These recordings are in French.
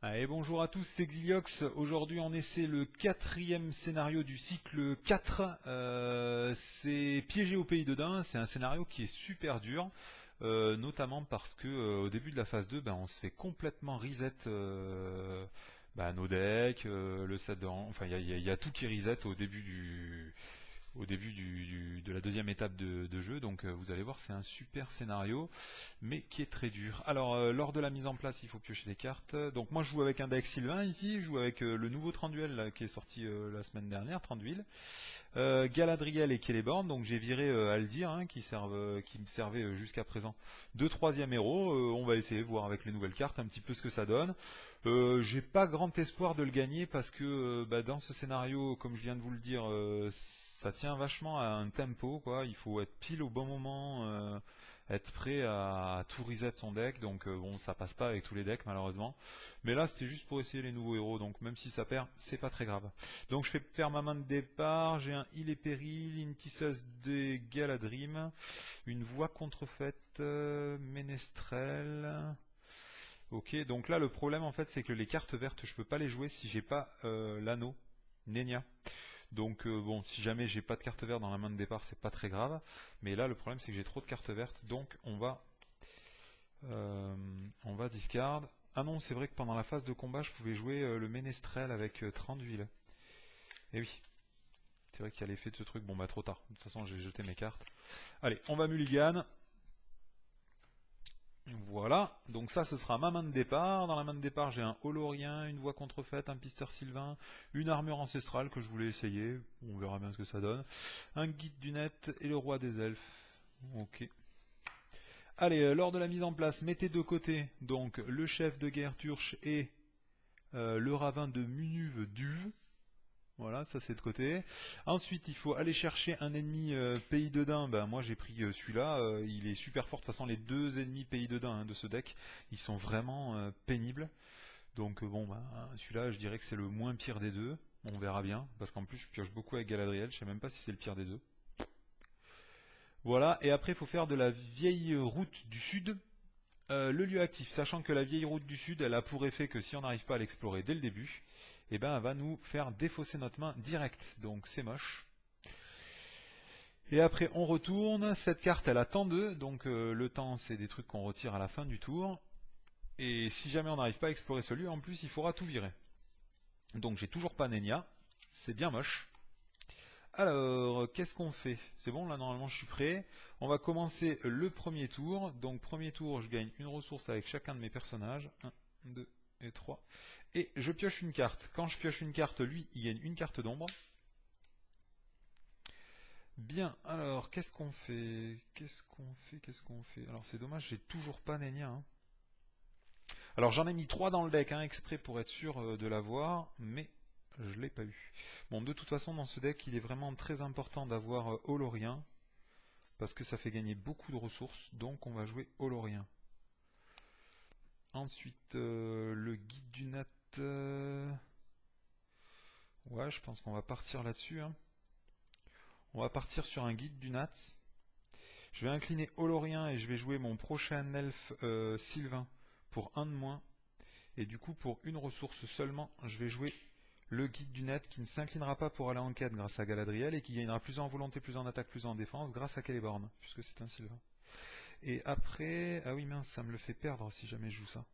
Allez, bonjour à tous, c'est Xiliox. Aujourd'hui, on essaie le quatrième scénario du cycle 4. C'est Piégé au pays de Dain. C'est un scénario qui est super dur, notamment parce que au début de la phase 2, on se fait complètement reset nos decks, le set de... Enfin, il y a tout qui reset au début de la deuxième étape de jeu, donc vous allez voir, c'est un super scénario, mais qui est très dur. Alors, lors de la mise en place, il faut piocher des cartes. Donc moi, je joue avec un deck Sylvain ici, je joue avec le nouveau Tranduel là, qui est sorti la semaine dernière, Tranduil, Galadriel et Celeborn. Donc j'ai viré Aldir, qui me servait jusqu'à présent de troisième héros. On va essayer de voir avec les nouvelles cartes un petit peu ce que ça donne. J'ai pas grand espoir de le gagner parce que dans ce scénario, comme je viens de vous le dire, ça tient vachement à un tempo, quoi. Il faut être pile au bon moment, être prêt à tout reset son deck. Donc bon, ça passe pas avec tous les decks malheureusement. Mais là, c'était juste pour essayer les nouveaux héros. Donc même si ça perd, c'est pas très grave. Donc je vais faire ma main de départ. J'ai un Heal et Péril, une tisseuse de Galadrim, une voix contrefaite, Ménestrel. Ok, donc là le problème en fait c'est que les cartes vertes je peux pas les jouer si j'ai pas l'anneau Nenya. Donc bon, si jamais j'ai pas de carte verte dans la main de départ c'est pas très grave, mais là le problème c'est que j'ai trop de cartes vertes, donc on va discard. Ah non, c'est vrai que pendant la phase de combat je pouvais jouer le Ménestrel avec 30 d'huile. Et oui, c'est vrai qu'il y a l'effet de ce truc, bon bah trop tard, de toute façon j'ai jeté mes cartes. Allez, on va mulligan. Voilà, donc ça ce sera ma main de départ. Dans la main de départ j'ai un Olorien, une voix contrefaite, un pisteur sylvain, une armure ancestrale que je voulais essayer, on verra bien ce que ça donne, un guide du net et le roi des elfes. Ok. Allez, lors de la mise en place, mettez de côté donc le chef de guerre Turche et le ravin de Munuve Duve. Voilà, ça c'est de côté. Ensuite, il faut aller chercher un ennemi Pays de Dain. Moi j'ai pris celui-là, il est super fort. De toute façon, les deux ennemis Pays de Dain de ce deck, ils sont vraiment pénibles. Donc celui-là, je dirais que c'est le moins pire des deux. On verra bien, parce qu'en plus je pioche beaucoup avec Galadriel, je sais même pas si c'est le pire des deux. Voilà, et après il faut faire de la vieille route du sud. Le lieu actif, sachant que la vieille route du sud, elle a pour effet que si on n'arrive pas à l'explorer dès le début, elle va nous faire défausser notre main direct, donc c'est moche. Et après on retourne, cette carte elle a temps 2, donc le temps c'est des trucs qu'on retire à la fin du tour, et si jamais on n'arrive pas à explorer ce lieu, en plus il faudra tout virer. Donc j'ai toujours pas Nenya, c'est bien moche. Alors, qu'est-ce qu'on fait? C'est bon, là normalement je suis prêt. On va commencer le premier tour. Donc premier tour, je gagne une ressource avec chacun de mes personnages. 1, 2 et 3. Et je pioche une carte. Quand je pioche une carte, lui, il gagne une carte d'ombre. Bien, alors, qu'est-ce qu'on fait? Qu'est-ce qu'on fait? Alors c'est dommage, j'ai toujours pas Nenya. Alors j'en ai mis 3 dans le deck, exprès pour être sûr de l'avoir, mais je l'ai pas eu. Bon, de toute façon, dans ce deck, il est vraiment très important d'avoir Olorien, parce que ça fait gagner beaucoup de ressources, donc on va jouer Olorien. Ensuite, le guide du net... Ouais, je pense qu'on va partir là-dessus. On va partir sur un guide du nat. Je vais incliner Olorien et je vais jouer mon prochain elfe Sylvain pour 1 de moins. Et du coup, pour une ressource seulement, je vais jouer le guide du net qui ne s'inclinera pas pour aller en quête grâce à Galadriel et qui gagnera plus en volonté, plus en attaque, plus en défense grâce à Celeborn, puisque c'est un Sylvain. Et après... Ah oui mince, ça me le fait perdre si jamais je joue ça.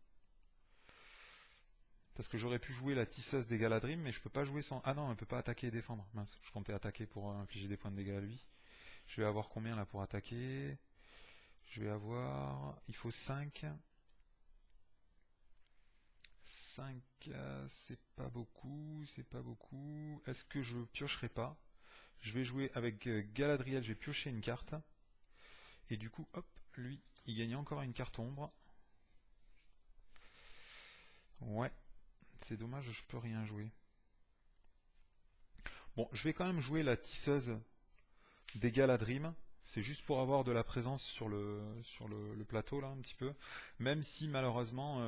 Parce que j'aurais pu jouer la tisseuse des Galadrim, mais je peux pas jouer sans... Ah non, elle peut pas attaquer et défendre. Mince, je comptais attaquer pour infliger des points de dégâts à lui. Je vais avoir combien là pour attaquer? Je vais avoir... Il faut 5... 5, c'est pas beaucoup, c'est pas beaucoup. Est-ce que je piocherai pas? Je vais jouer avec Galadriel, je vais piocher une carte. Et du coup, hop, lui, il gagne encore une carte ombre. Ouais, c'est dommage, je peux rien jouer. Bon, je vais quand même jouer la tisseuse des Galadrim. C'est juste pour avoir de la présence sur le plateau là un petit peu. Même si malheureusement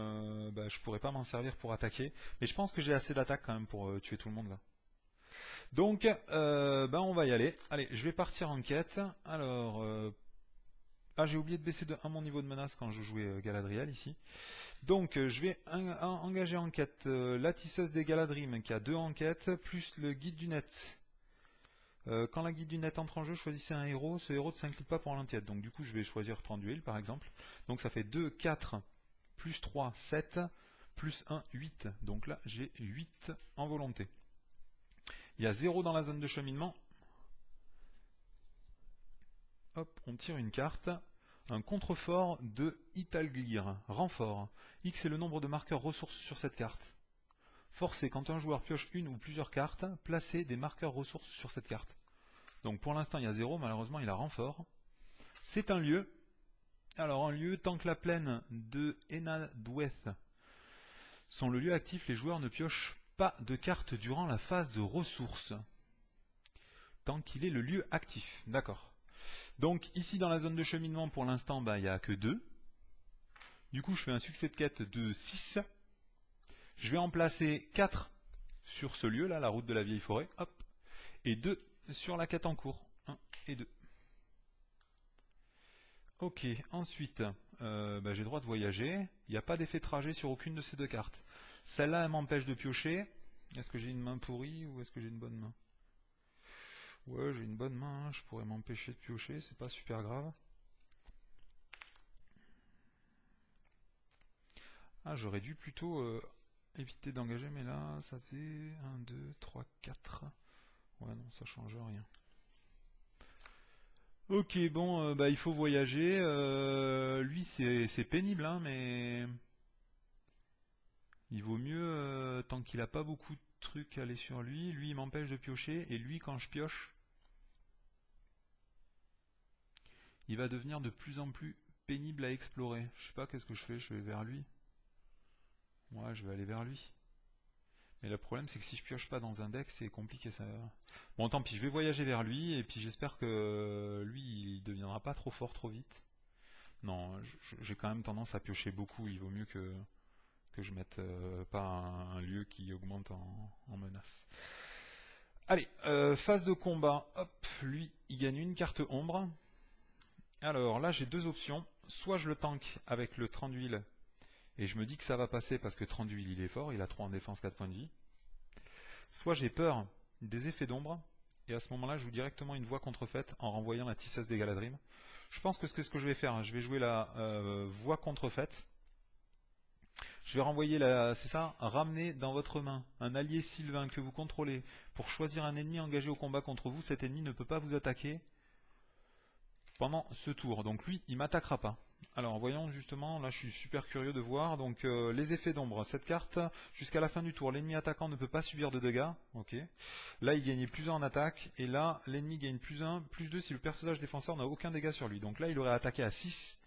je pourrais pas m'en servir pour attaquer. Mais je pense que j'ai assez d'attaque quand même pour tuer tout le monde là. Donc on va y aller. Allez, je vais partir en quête. Alors Ah, j'ai oublié de baisser de 1 mon niveau de menace quand je jouais Galadriel ici. Donc je vais engager en quête la tisseuse des Galadrim qui a 2 enquêtes, plus le guide du net. Quand la guide du net entre en jeu, choisissez un héros, ce héros ne s'inclut pas pour l'entiète. Donc du coup je vais choisir Thranduil par exemple. Donc ça fait 2, 4, plus 3, 7, plus 1, 8. Donc là j'ai 8 en volonté. Il y a 0 dans la zone de cheminement. Hop, on tire une carte. Un contrefort de Italglir. Renfort. X est le nombre de marqueurs ressources sur cette carte. Forcé, quand un joueur pioche une ou plusieurs cartes, placez des marqueurs ressources sur cette carte. Donc pour l'instant il y a 0, malheureusement il a renfort. C'est un lieu. Alors un lieu, tant que la plaine de Enadweth sont le lieu actif, les joueurs ne piochent pas de cartes durant la phase de ressources. Tant qu'il est le lieu actif. D'accord. Donc ici dans la zone de cheminement pour l'instant il n'y a que 2. Du coup je fais un succès de quête de 6. Je vais en placer 4 sur ce lieu là, la route de la vieille forêt, hop, et 2 sur la quête en cours. 1 et 2. Ok, ensuite j'ai le droit de voyager. Il n'y a pas d'effet trajet sur aucune de ces 2 cartes. Celle-là elle m'empêche de piocher. Est-ce que j'ai une main pourrie ou est-ce que j'ai une bonne main? Ouais, j'ai une bonne main, hein. Je pourrais m'empêcher de piocher, c'est pas super grave. Ah, j'aurais dû plutôt éviter d'engager, mais là, ça faisait 1, 2, 3, 4. Ouais, non, ça change rien. Ok, bon, il faut voyager. Lui, c'est pénible, hein, mais il vaut mieux, tant qu'il a pas beaucoup de trucs à aller sur lui. Lui, il m'empêche de piocher, et lui, quand je pioche, il va devenir de plus en plus pénible à explorer. Je sais pas, qu'est-ce que je fais? Je vais vers lui. Ouais, je vais aller vers lui. Mais le problème, c'est que si je pioche pas dans un deck, c'est compliqué ça. Bon, tant pis, je vais voyager vers lui, et puis j'espère que lui, il deviendra pas trop fort trop vite. Non, j'ai quand même tendance à piocher beaucoup, il vaut mieux que je mette pas un lieu qui augmente en menace. Allez, phase de combat, hop, lui, il gagne une carte ombre. Alors là, j'ai 2 options. Soit je le tank avec le Thranduil, et je me dis que ça va passer parce que Thranduil il est fort, il a 3 en défense, 4 points de vie. Soit j'ai peur des effets d'ombre, et à ce moment-là je joue directement une voie contrefaite en renvoyant la tisseuse des Galadrim. Je pense que c'est ce que je vais faire, hein. Je vais jouer la voie contrefaite. Je vais renvoyer c'est ça, ramener dans votre main un allié sylvain que vous contrôlez. Pour choisir un ennemi engagé au combat contre vous, cet ennemi ne peut pas vous attaquer pendant ce tour. Donc lui, il m'attaquera pas. Alors voyons justement, là je suis super curieux de voir. Donc les effets d'ombre, cette carte, jusqu'à la fin du tour, l'ennemi attaquant ne peut pas subir de dégâts. Ok. Là il gagnait plus 1 en attaque, et là l'ennemi gagne plus 1, plus 2 si le personnage défenseur n'a aucun dégât sur lui. Donc là il aurait attaqué à 6,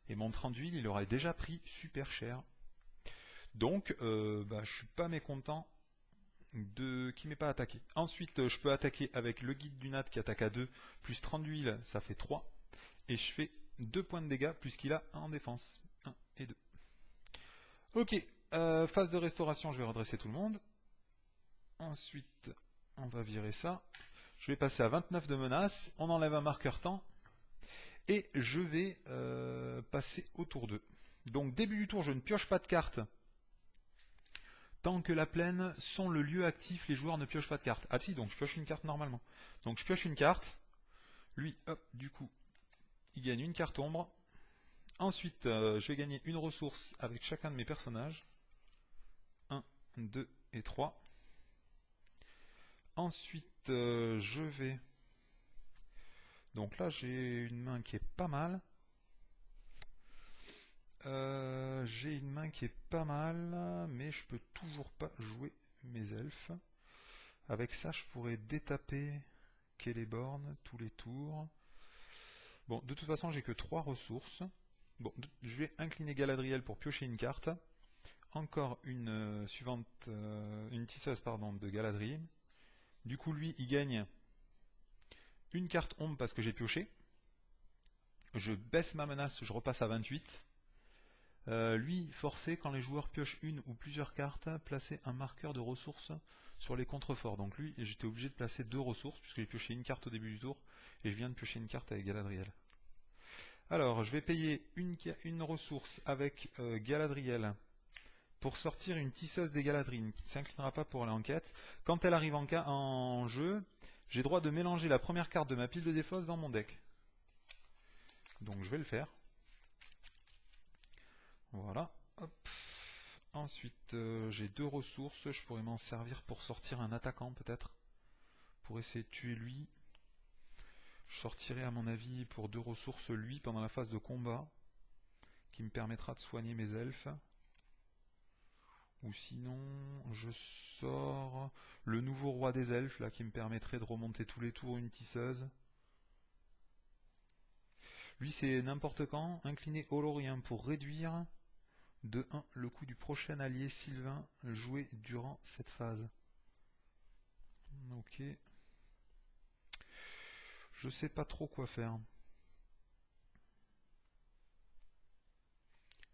et mon 38, il aurait déjà pris super cher. Donc je suis pas mécontent qui m'ait pas attaqué. Ensuite je peux attaquer avec le guide du Nat qui attaque à 2, plus 30 d'huile, ça fait 3. Et je fais 2 points de dégâts puisqu'il a 1 en défense. 1 et 2. Ok, phase de restauration, je vais redresser tout le monde. Ensuite, on va virer ça. Je vais passer à 29 de menace. On enlève un marqueur temps. Et je vais passer au tour 2. Donc début du tour, je ne pioche pas de cartes. Tant que la plaine sont le lieu actif, les joueurs ne piochent pas de cartes. Ah si, donc je pioche une carte normalement. Donc je pioche une carte. Lui, hop, du coup, il gagne une carte ombre. Ensuite, je vais gagner une ressource avec chacun de mes personnages. 1, 2 et 3. Ensuite, je vais... Donc là, j'ai une main qui est pas mal. J'ai une main qui est pas mal, mais je peux toujours pas jouer mes elfes. Avec ça, je pourrais détaper Celeborn tous les tours. Bon, de toute façon, j'ai que 3 ressources. Bon, je vais incliner Galadriel pour piocher une carte. Encore une une tisseuse de Galadriel. Du coup, lui, il gagne une carte ombre parce que j'ai pioché. Je baisse ma menace, je repasse à 28. Lui, forcé, quand les joueurs piochent une ou plusieurs cartes, placer un marqueur de ressources sur les contreforts. Donc lui, j'étais obligé de placer 2 ressources, puisque j'ai pioché une carte au début du tour, et je viens de piocher une carte avec Galadriel. Alors, je vais payer une ressource avec Galadriel pour sortir une tisseuse des Galadrines qui ne s'inclinera pas pour l'enquête. Quand elle arrive en jeu, j'ai droit de mélanger la première carte de ma pile de défausse dans mon deck. Donc je vais le faire. Voilà. Hop. Ensuite, j'ai 2 ressources. Je pourrais m'en servir pour sortir un attaquant peut-être. Pour essayer de tuer lui. Je sortirai à mon avis pour 2 ressources lui pendant la phase de combat. Qui me permettra de soigner mes elfes. Ou sinon, je sors le nouveau roi des elfes, là, qui me permettrait de remonter tous les tours une tisseuse. Lui, c'est n'importe quand, incliné Olorien pour réduire de 1 le coût du prochain allié Sylvain joué durant cette phase. Ok. Je sais pas trop quoi faire.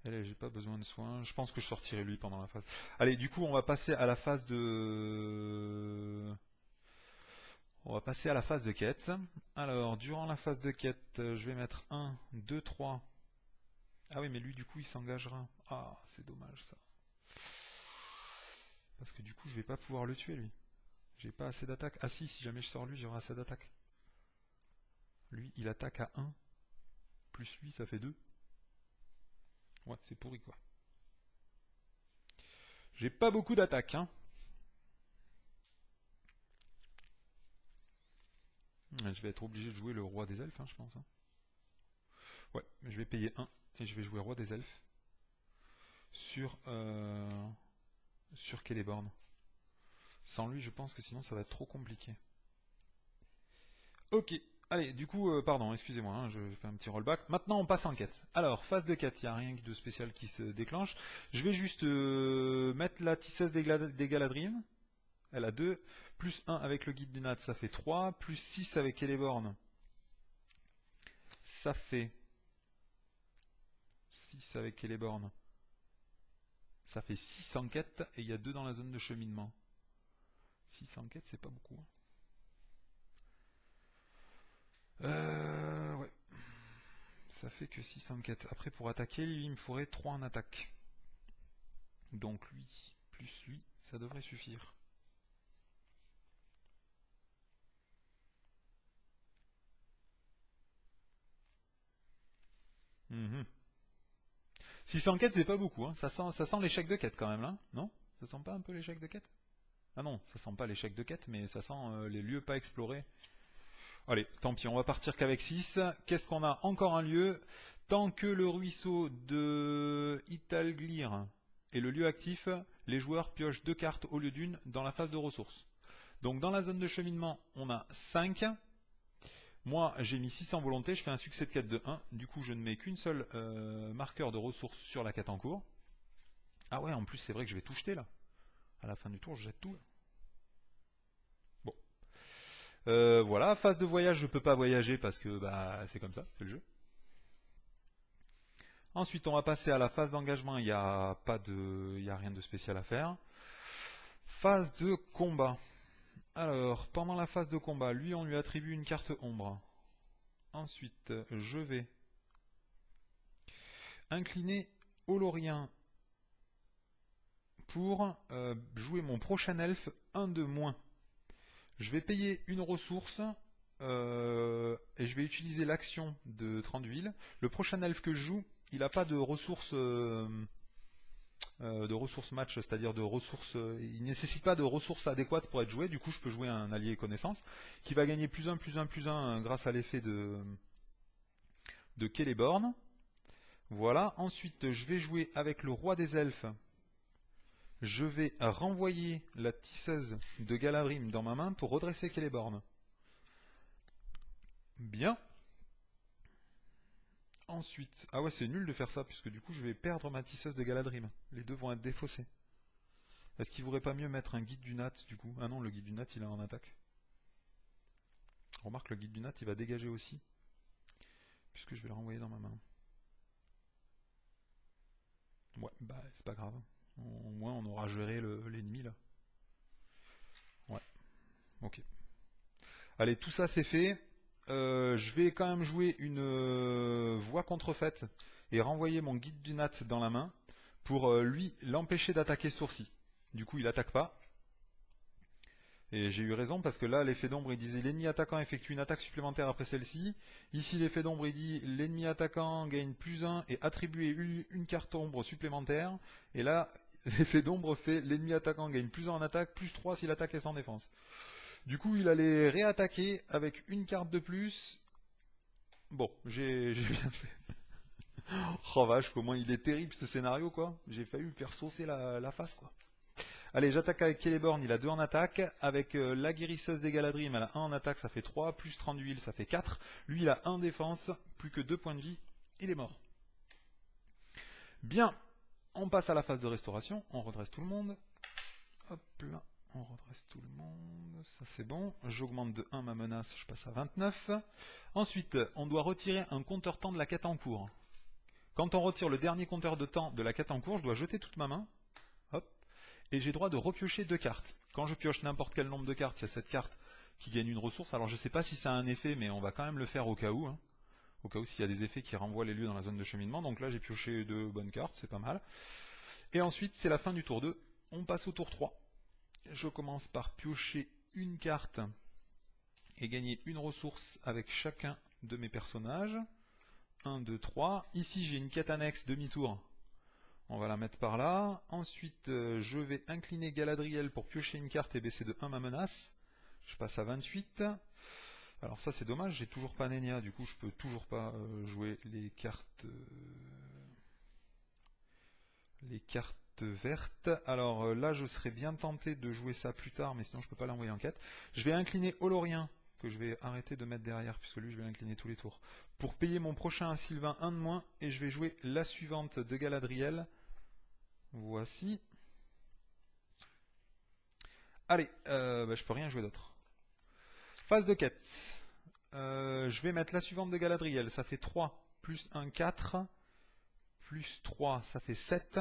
Allez, j'ai pas besoin de soins. Je pense que je sortirai lui pendant la phase. Allez, du coup, on va passer à la phase de... On va passer à la phase de quête. Alors, durant la phase de quête, je vais mettre 1, 2, 3. Ah oui, mais lui, du coup, il s'engagera. Ah, c'est dommage, ça. Parce que du coup, je vais pas pouvoir le tuer, lui. J'ai pas assez d'attaque. Ah si, si jamais je sors lui, j'aurai assez d'attaque. Lui, il attaque à 1. Plus lui, ça fait 2. Ouais, c'est pourri, quoi. J'ai pas beaucoup d'attaque, hein. Je vais être obligé de jouer le roi des elfes, hein, je pense. Hein. Ouais, je vais payer 1 et je vais jouer roi des elfes sur Celeborn. Sans lui, je pense que sinon ça va être trop compliqué. Ok, allez, du coup, pardon, excusez-moi, hein, je fais un petit rollback. Maintenant, on passe en quête. Alors, phase de quête, il n'y a rien de spécial qui se déclenche. Je vais juste mettre la tisseuse des Galadrim. Elle a 2. Plus 1 avec le guide du Nat, ça fait 3. Plus 6 avec Celeborn. Ça fait 6 avec Celeborn. Ça fait 6 enquêtes et il y a 2 dans la zone de cheminement. 6 enquêtes, c'est pas beaucoup. Ouais. Ça fait que 6 enquêtes. Après, pour attaquer, il me faudrait 3 en attaque. Donc lui, plus lui, ça devrait suffire. Mmh. 6 enquêtes, c'est pas beaucoup. Hein. Ça sent l'échec de quête quand même, là. Non? Ça sent pas un peu l'échec de quête? Ah non, ça sent pas l'échec de quête, mais ça sent les lieux pas explorés. Allez, tant pis, on va partir qu'avec 6. Qu'est-ce qu'on a? Encore un lieu. Tant que le ruisseau de Italglir est le lieu actif, les joueurs piochent 2 cartes au lieu d'une dans la phase de ressources. Donc dans la zone de cheminement, on a 5. Moi, j'ai mis 6 en volonté, je fais un succès de quête de 1. Du coup, je ne mets qu'une seule marqueur de ressources sur la quête en cours. Ah ouais, en plus, c'est vrai que je vais tout jeter là. À la fin du tour, je jette tout là. Bon. Voilà, phase de voyage, je peux pas voyager parce que bah c'est comme ça, c'est le jeu. Ensuite, on va passer à la phase d'engagement, il n'y a rien de spécial à faire. Phase de combat. Alors, pendant la phase de combat, lui, on lui attribue une carte ombre. Ensuite, je vais incliner Olorien pour jouer mon prochain elfe 1 de moins. Je vais payer une ressource et je vais utiliser l'action de Tranduil. Le prochain elfe que je joue, il n'a pas de ressources match, c'est-à-dire de ressources. Il ne nécessite pas de ressources adéquates pour être joué. Du coup, je peux jouer un allié connaissance qui va gagner plus 1, plus 1, plus 1 grâce à l'effet de Celeborn. Voilà. Ensuite, je vais jouer avec le roi des elfes. Je vais renvoyer la tisseuse de Galadrim dans ma main pour redresser Celeborn. Bien. Ensuite, ah ouais, c'est nul de faire ça, puisque du coup, je vais perdre ma tisseuse de Galadrim. Les deux vont être défaussés. Est-ce qu'il ne vaudrait pas mieux mettre un guide du Nat, du coup? Ah non, le guide du Nat, il est en attaque. Remarque, le guide du Nat, il va dégager aussi, puisque je vais le renvoyer dans ma main. Ouais, bah, c'est pas grave. Au moins, on aura géré l'ennemi, là. Ouais. Ok. Allez, tout ça, c'est fait. je vais quand même jouer une voie contrefaite et renvoyer mon guide du Nat dans la main pour lui l'empêcher d'attaquer ce tour-ci. Du coup, il attaque pas. Et j'ai eu raison parce que là, l'effet d'ombre, il disait l'ennemi attaquant effectue une attaque supplémentaire après celle-ci. Ici, l'effet d'ombre, il dit l'ennemi attaquant gagne +1 et attribue une carte ombre supplémentaire. Et là, l'effet d'ombre fait l'ennemi attaquant gagne +1 en attaque, +3 si l'attaque est sans défense. Du coup, il allait réattaquer avec une carte de plus. Bon, j'ai bien fait. Oh vache, comment il est terrible ce scénario, quoi. J'ai failli lui faire saucer la face, quoi. Allez, j'attaque avec Celeborn, il a 2 en attaque. Avec la guérisseuse des Galadrim, elle a 1 en attaque, ça fait 3. Plus 30 d'huile, ça fait 4. Lui, il a 1 défense, plus que 2 points de vie. Il est mort. Bien, on passe à la phase de restauration. On redresse tout le monde. Hop là, on redresse tout le monde. Ça, c'est bon. J'augmente de 1 ma menace, je passe à 29. Ensuite, on doit retirer un compteur temps de la quête en cours. Quand on retire le dernier compteur de temps de la quête en cours, je dois jeter toute ma main. Hop. Et j'ai droit de repiocher 2 cartes. Quand je pioche n'importe quel nombre de cartes, il y a cette carte qui gagne une ressource. Alors je ne sais pas si ça a un effet, mais on va quand même le faire au cas où. Hein. Au cas où s'il y a des effets qui renvoient les lieux dans la zone de cheminement. Donc là j'ai pioché 2 bonnes cartes, c'est pas mal. Et ensuite c'est la fin du tour 2. On passe au tour 3. Je commence par piocher une carte et gagner une ressource avec chacun de mes personnages. 1, 2, 3. Ici j'ai une quête annexe demi-tour. On va la mettre par là. Ensuite, je vais incliner Galadriel pour piocher une carte et baisser de 1 ma menace. Je passe à 28. Alors ça c'est dommage, j'ai toujours pas Nenya, du coup je peux toujours pas jouer les cartes vertes. Alors là je serais bien tenté de jouer ça plus tard, mais sinon je peux pas l'envoyer en quête. Je vais incliner Olorien, que je vais arrêter de mettre derrière, puisque lui je vais l'incliner tous les tours. Pour payer mon prochain Sylvain 1 de moins, et je vais jouer la suivante de Galadriel. Voici. Allez, je peux rien jouer d'autre. Phase de quête. Je vais mettre la suivante de Galadriel. Ça fait 3 plus 1, 4. Plus 3, ça fait 7.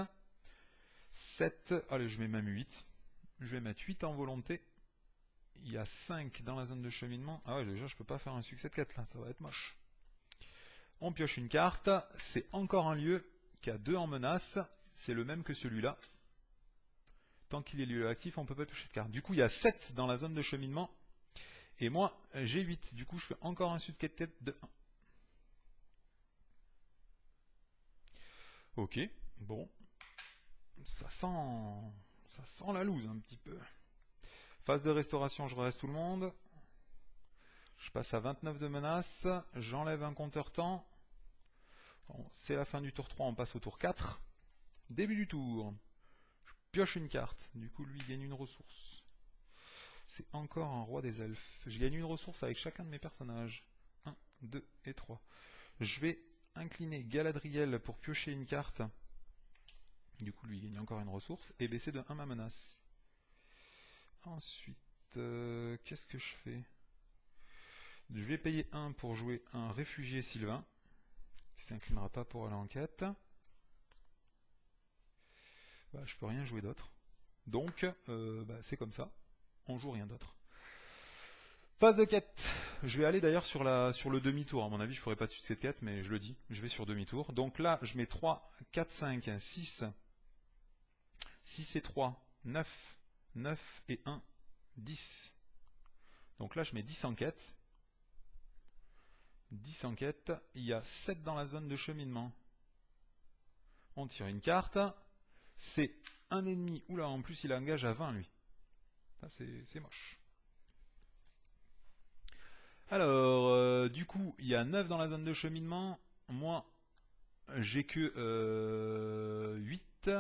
7, allez, je mets même 8. Je vais mettre 8 en volonté. Il y a 5 dans la zone de cheminement. Ah ouais, déjà, je peux pas faire un succès de quête là, ça va être moche. On pioche une carte. C'est encore un lieu qui a 2 en menace. C'est le même que celui-là. Tant qu'il est lieu actif, on ne peut pas toucher de carte. Du coup, il y a 7 dans la zone de cheminement. Et moi, j'ai 8. Du coup, je fais encore un succès de quête de 1. Ok, bon. Ça sent la loose un petit peu. Phase de restauration, je reste tout le monde. Je passe à 29 de menace. J'enlève un compteur temps. Bon, c'est la fin du tour 3, on passe au tour 4. Début du tour. Je pioche une carte. Du coup, lui gagne une ressource. C'est encore un roi des elfes. Je gagne une ressource avec chacun de mes personnages. 1, 2 et 3. Je vais incliner Galadriel pour piocher une carte. Du coup, lui, il gagne encore une ressource. Et baisser de 1 ma menace. Ensuite, qu'est-ce que je fais? Je vais payer 1 pour jouer un réfugié Sylvain. Qui ne s'inclinera pas pour aller en quête. Bah, je peux rien jouer d'autre. Donc, c'est comme ça. On joue rien d'autre. Phase de quête. Je vais aller d'ailleurs sur le demi-tour. À mon avis, je ne ferai pas de succès de quête, mais je le dis. Je vais sur demi-tour. Donc là, je mets 3, 4, 5, 6. 6 et 3, 9. 9 et 1, 10. Donc là, je mets 10 en quête. 10 en quête. Il y a 7 dans la zone de cheminement. On tire une carte. C'est un ennemi. Oula, en plus, il engage à 20, lui. Ça, c'est moche. Alors, du coup, il y a 9 dans la zone de cheminement. Moi, j'ai que 8.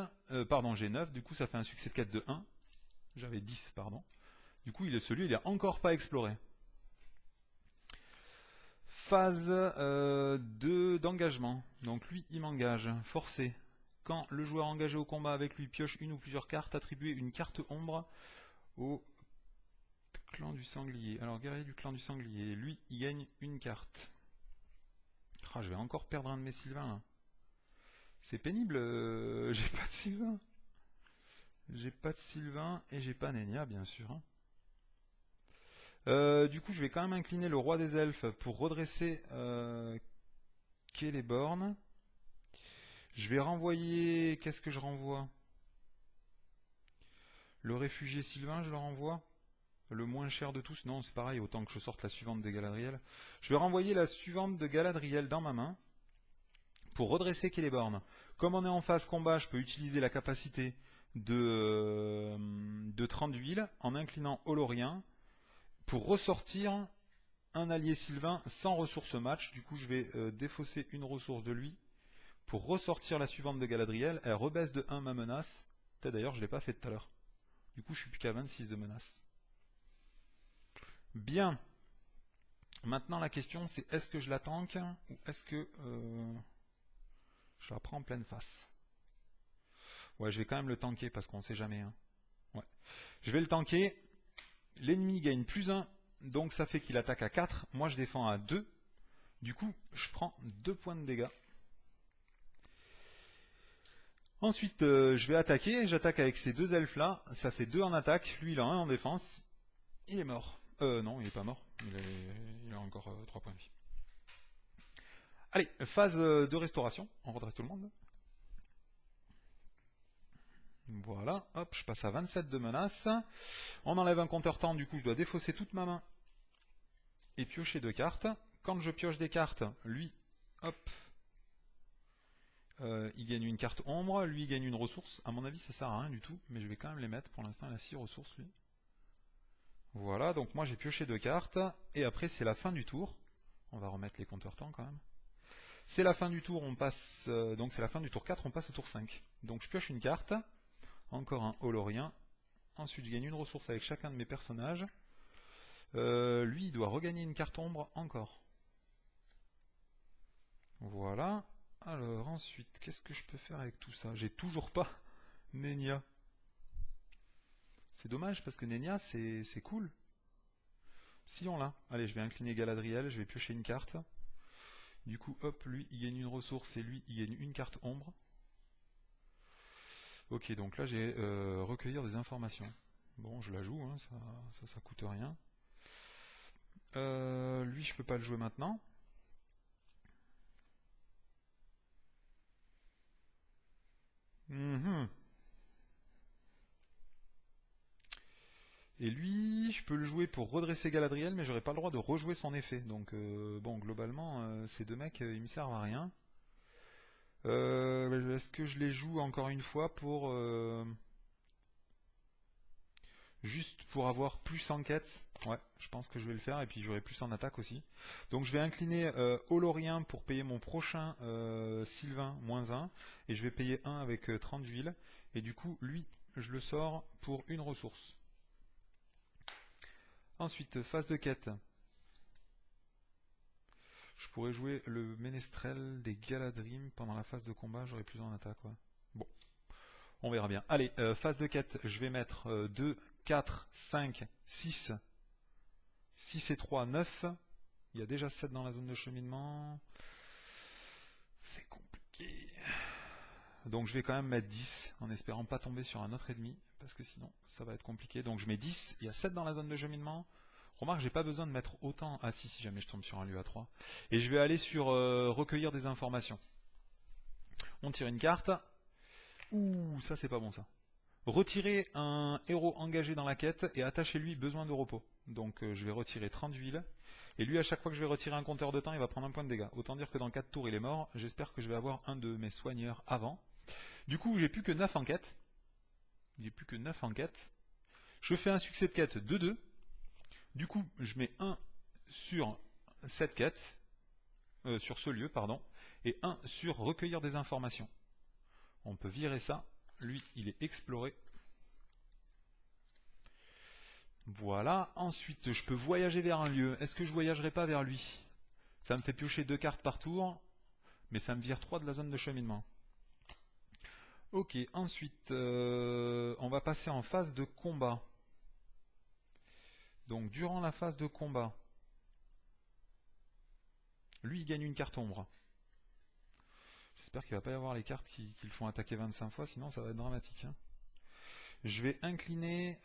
Pardon, j'ai 9. Du coup, ça fait un succès de quête de 1. J'avais 10, pardon. Du coup, il est encore pas exploré. Phase d'engagement. Donc lui, il m'engage. Forcé. Quand le joueur engagé au combat avec lui pioche une ou plusieurs cartes, attribuez une carte ombre au clan du sanglier. Alors, guerrier du clan du sanglier. Lui, il gagne une carte. Ah, je vais encore perdre un de mes Sylvains, là. C'est pénible. J'ai pas de Sylvain. J'ai pas de Sylvain et j'ai pas Nenya, bien sûr. Du coup, je vais quand même incliner le roi des elfes pour redresser Celeborn. Je vais renvoyer... Qu'est-ce que je renvoie? Le réfugié Sylvain, je le renvoie. Le moins cher de tous. Non, c'est pareil, autant que je sorte la suivante de Galadriel. Je vais renvoyer la suivante de Galadriel dans ma main pour redresser Celeborn. Comme on est en phase combat, je peux utiliser la capacité de 30 d'huile en inclinant Olorien pour ressortir un allié Sylvain sans ressource match. Du coup, je vais défausser une ressource de lui pour ressortir la suivante de Galadriel. Elle rebaisse de 1 ma menace. Peut-être d'ailleurs, je ne l'ai pas fait tout à l'heure. Du coup, je suis plus qu'à 26 de menace. Bien. Maintenant, la question, c'est est-ce que je la tank ou est-ce que je la prends en pleine face? Ouais, je vais quand même le tanker parce qu'on sait jamais. Hein. Ouais. Je vais le tanker. L'ennemi gagne +1, donc ça fait qu'il attaque à 4. Moi, je défends à 2. Du coup, je prends 2 points de dégâts. Ensuite, je vais attaquer. J'attaque avec ces 2 elfes-là. Ça fait 2 en attaque. Lui, il a 1 en défense. Il est mort. Non, il n'est pas mort. Il a encore 3 points de vie. Allez, phase de restauration. On redresse tout le monde. Voilà, hop, je passe à 27 de menace. On enlève un compteur temps, du coup je dois défausser toute ma main et piocher 2 cartes. Quand je pioche des cartes, lui, hop, il gagne une carte ombre, lui il gagne une ressource. À mon avis ça sert à rien du tout, mais je vais quand même les mettre. Pour l'instant il a 6 ressources lui. Voilà, donc moi j'ai pioché 2 cartes, et après c'est la fin du tour. On va remettre les compteurs temps quand même. C'est la fin du tour, on passe, donc c'est la fin du tour 4, on passe au tour 5. Donc je pioche une carte, encore un Olorien. Ensuite je gagne une ressource avec chacun de mes personnages. Lui il doit regagner une carte ombre encore. Voilà. Alors ensuite, qu'est-ce que je peux faire avec tout ça? J'ai toujours pas Nenya. C'est dommage parce que Nenya c'est cool. Si on l'a. Allez, je vais incliner Galadriel, je vais piocher une carte. Du coup, hop, lui il gagne une ressource et lui il gagne une carte ombre. Ok, donc là j'ai recueillir des informations. Bon, je la joue, hein, ça coûte rien. Lui je peux pas le jouer maintenant. Et lui, je peux le jouer pour redresser Galadriel, mais j'aurais pas le droit de rejouer son effet. Donc bon, globalement, ces 2 mecs, ils me servent à rien. Est-ce que je les joue encore une fois pour juste pour avoir plus en quête? Ouais, je pense que je vais le faire, et puis j'aurai plus en attaque aussi. Donc je vais incliner Olorien pour payer mon prochain Sylvain -1, et je vais payer 1 avec 30 d'huile, et du coup, lui, je le sors pour une ressource. Ensuite, phase de quête. Je pourrais jouer le Ménestrel des Galadrim pendant la phase de combat, j'aurai plus en attaque. Ouais. Bon, on verra bien. Allez, phase de quête, je vais mettre 2, 4, 5, 6. 6 et 3, 9. Il y a déjà 7 dans la zone de cheminement. C'est compliqué. Donc je vais quand même mettre 10, en espérant pas tomber sur un autre ennemi, parce que sinon ça va être compliqué. Donc je mets 10, il y a 7 dans la zone de cheminement. Remarque, j'ai pas besoin de mettre autant. Ah si jamais je tombe sur un lieu à 3. Et je vais aller sur recueillir des informations. On tire une carte. Ouh, ça c'est pas bon ça. Retirer un héros engagé dans la quête et attachez-lui besoin de repos. Donc je vais retirer 30 d'huile. Et lui, à chaque fois que je vais retirer un compteur de temps, il va prendre un point de dégâts. Autant dire que dans 4 tours, il est mort. J'espère que je vais avoir un de mes soigneurs avant. Du coup, j'ai plus que 9 en quête. J'ai plus que 9 en quête. Je fais un succès de quête de 2. Du coup, je mets 1 sur cette quête, sur ce lieu, pardon, et 1 sur recueillir des informations. On peut virer ça. Lui, il est exploré. Voilà. Ensuite, je peux voyager vers un lieu. Est-ce que je voyagerai pas vers lui? Ça me fait piocher 2 cartes par tour, mais ça me vire 3 de la zone de cheminement. Ok, ensuite, on va passer en phase de combat. Donc, durant la phase de combat, lui, il gagne une carte ombre. J'espère qu'il ne va pas y avoir les cartes qui le font attaquer 25 fois, sinon ça va être dramatique. Hein. Je vais incliner...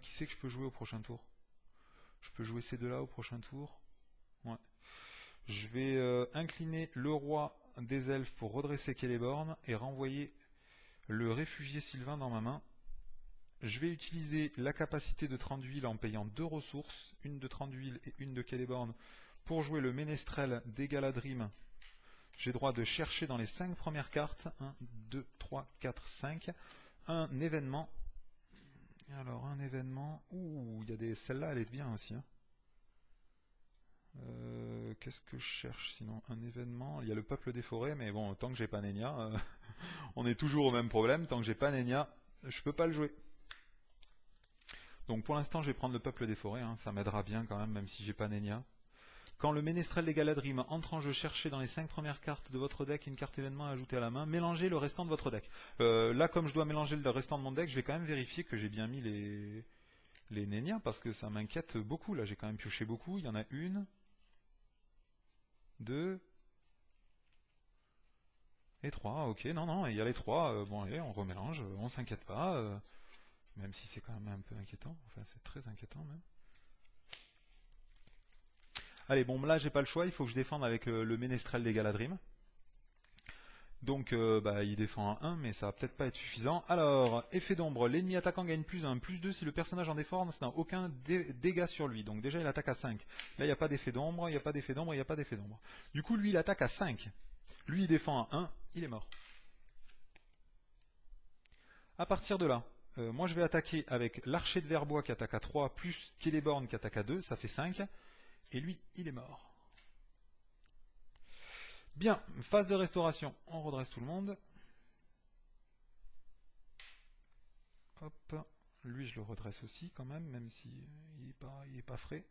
qui c'est que je peux jouer au prochain tour? Je peux jouer ces deux-là au prochain tour. Ouais. Je vais incliner le roi des elfes pour redresser Celeborn et renvoyer le réfugié Sylvain dans ma main. Je vais utiliser la capacité de 30 d'huile en payant 2 ressources, une de 30 d'huile et une de Celeborn, pour jouer le Ménestrel des Galadrim. J'ai droit de chercher dans les 5 premières cartes, 1, 2, 3, 4, 5, un événement. Alors un événement, ouh, il y a des... Celle-là elle est bien aussi. Hein. Qu'est-ce que je cherche sinon? Un événement, il y a le peuple des forêts, mais bon, tant que j'ai pas Nenya, on est toujours au même problème, tant que j'ai pas Nenya, je peux pas le jouer. Donc pour l'instant je vais prendre le peuple des forêts, hein, ça m'aidera bien quand même si j'ai pas Nenya. Quand le Ménestrel des Galadrim entre en jeu, cherchez dans les 5 premières cartes de votre deck une carte événement à ajouter à la main, mélangez le restant de votre deck. Là comme je dois mélanger le restant de mon deck, je vais quand même vérifier que j'ai bien mis les Nenya, parce que ça m'inquiète beaucoup, là j'ai quand même pioché beaucoup, il y en a une, 2 et 3, ok, non, il y a les 3, bon allez, on remélange, on s'inquiète pas, même si c'est quand même un peu inquiétant, enfin c'est très inquiétant même. Allez, bon là j'ai pas le choix, il faut que je défende avec le Ménestrel des Galadrim. Donc il défend à 1, mais ça va peut-être pas être suffisant. Alors, effet d'ombre, l'ennemi attaquant gagne plus 1, plus 2 si le personnage en défense n'a aucun dégât sur lui. Donc déjà il attaque à 5. Là il n'y a pas d'effet d'ombre, il n'y a pas d'effet d'ombre, il n'y a pas d'effet d'ombre. Du coup lui il attaque à 5. Lui il défend à 1, il est mort. À partir de là, moi je vais attaquer avec l'archer de Verbois qui attaque à 3, plus Celeborn qui attaque à 2, ça fait 5. Et lui, il est mort. Bien, phase de restauration. On redresse tout le monde. Hop. Lui, je le redresse aussi quand même si il est pas frais.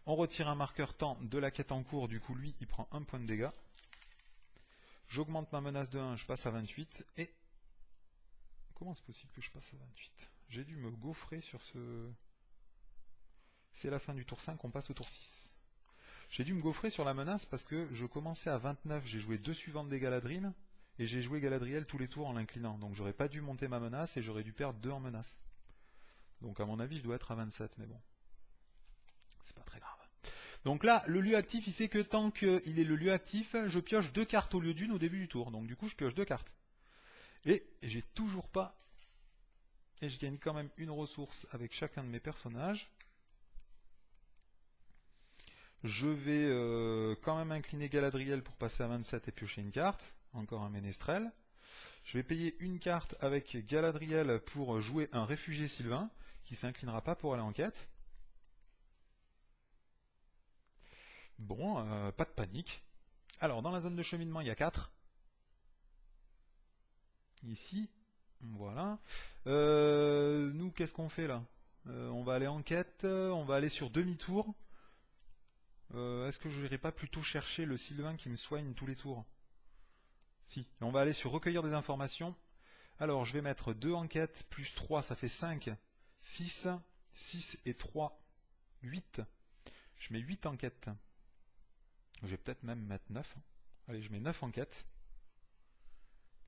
On retire un marqueur temps de la quête en cours. Du coup, lui, il prend 1 point de dégâts. J'augmente ma menace de 1, je passe à 28. Et comment c'est possible que je passe à 28? J'ai dû me gaufrer sur ce... C'est la fin du tour 5, on passe au tour 6. J'ai dû me gaufrer sur la menace parce que je commençais à 29, j'ai joué 2 suivantes des Galadrim, et j'ai joué Galadriel tous les tours en l'inclinant. Donc j'aurais pas dû monter ma menace et j'aurais dû perdre 2 en menace. Donc à mon avis je dois être à 27, mais bon. C'est pas très grave. Donc là, le lieu actif, il fait que tant qu'il est le lieu actif, je pioche 2 cartes au lieu d'une au début du tour. Donc du coup je pioche 2 cartes. Et j'ai toujours pas... Et je gagne quand même une ressource avec chacun de mes personnages. Je vais quand même incliner Galadriel pour passer à 27 et piocher une carte. Encore un Ménestrel. Je vais payer une carte avec Galadriel pour jouer un réfugié Sylvain, qui s'inclinera pas pour aller en quête. Bon, pas de panique. Alors, dans la zone de cheminement, il y a 4. Ici, voilà. Nous, qu'est-ce qu'on fait là? On va aller en quête, on va aller sur demi-tour. Est-ce que je n'irai pas plutôt chercher le Sylvain qui me soigne tous les tours? Si, on va aller sur recueillir des informations. Alors, je vais mettre 2 enquêtes, plus 3, ça fait 5, 6, 6 et 3, 8. Je mets 8 enquêtes. Je vais peut-être même mettre 9. Allez, je mets 9 enquêtes.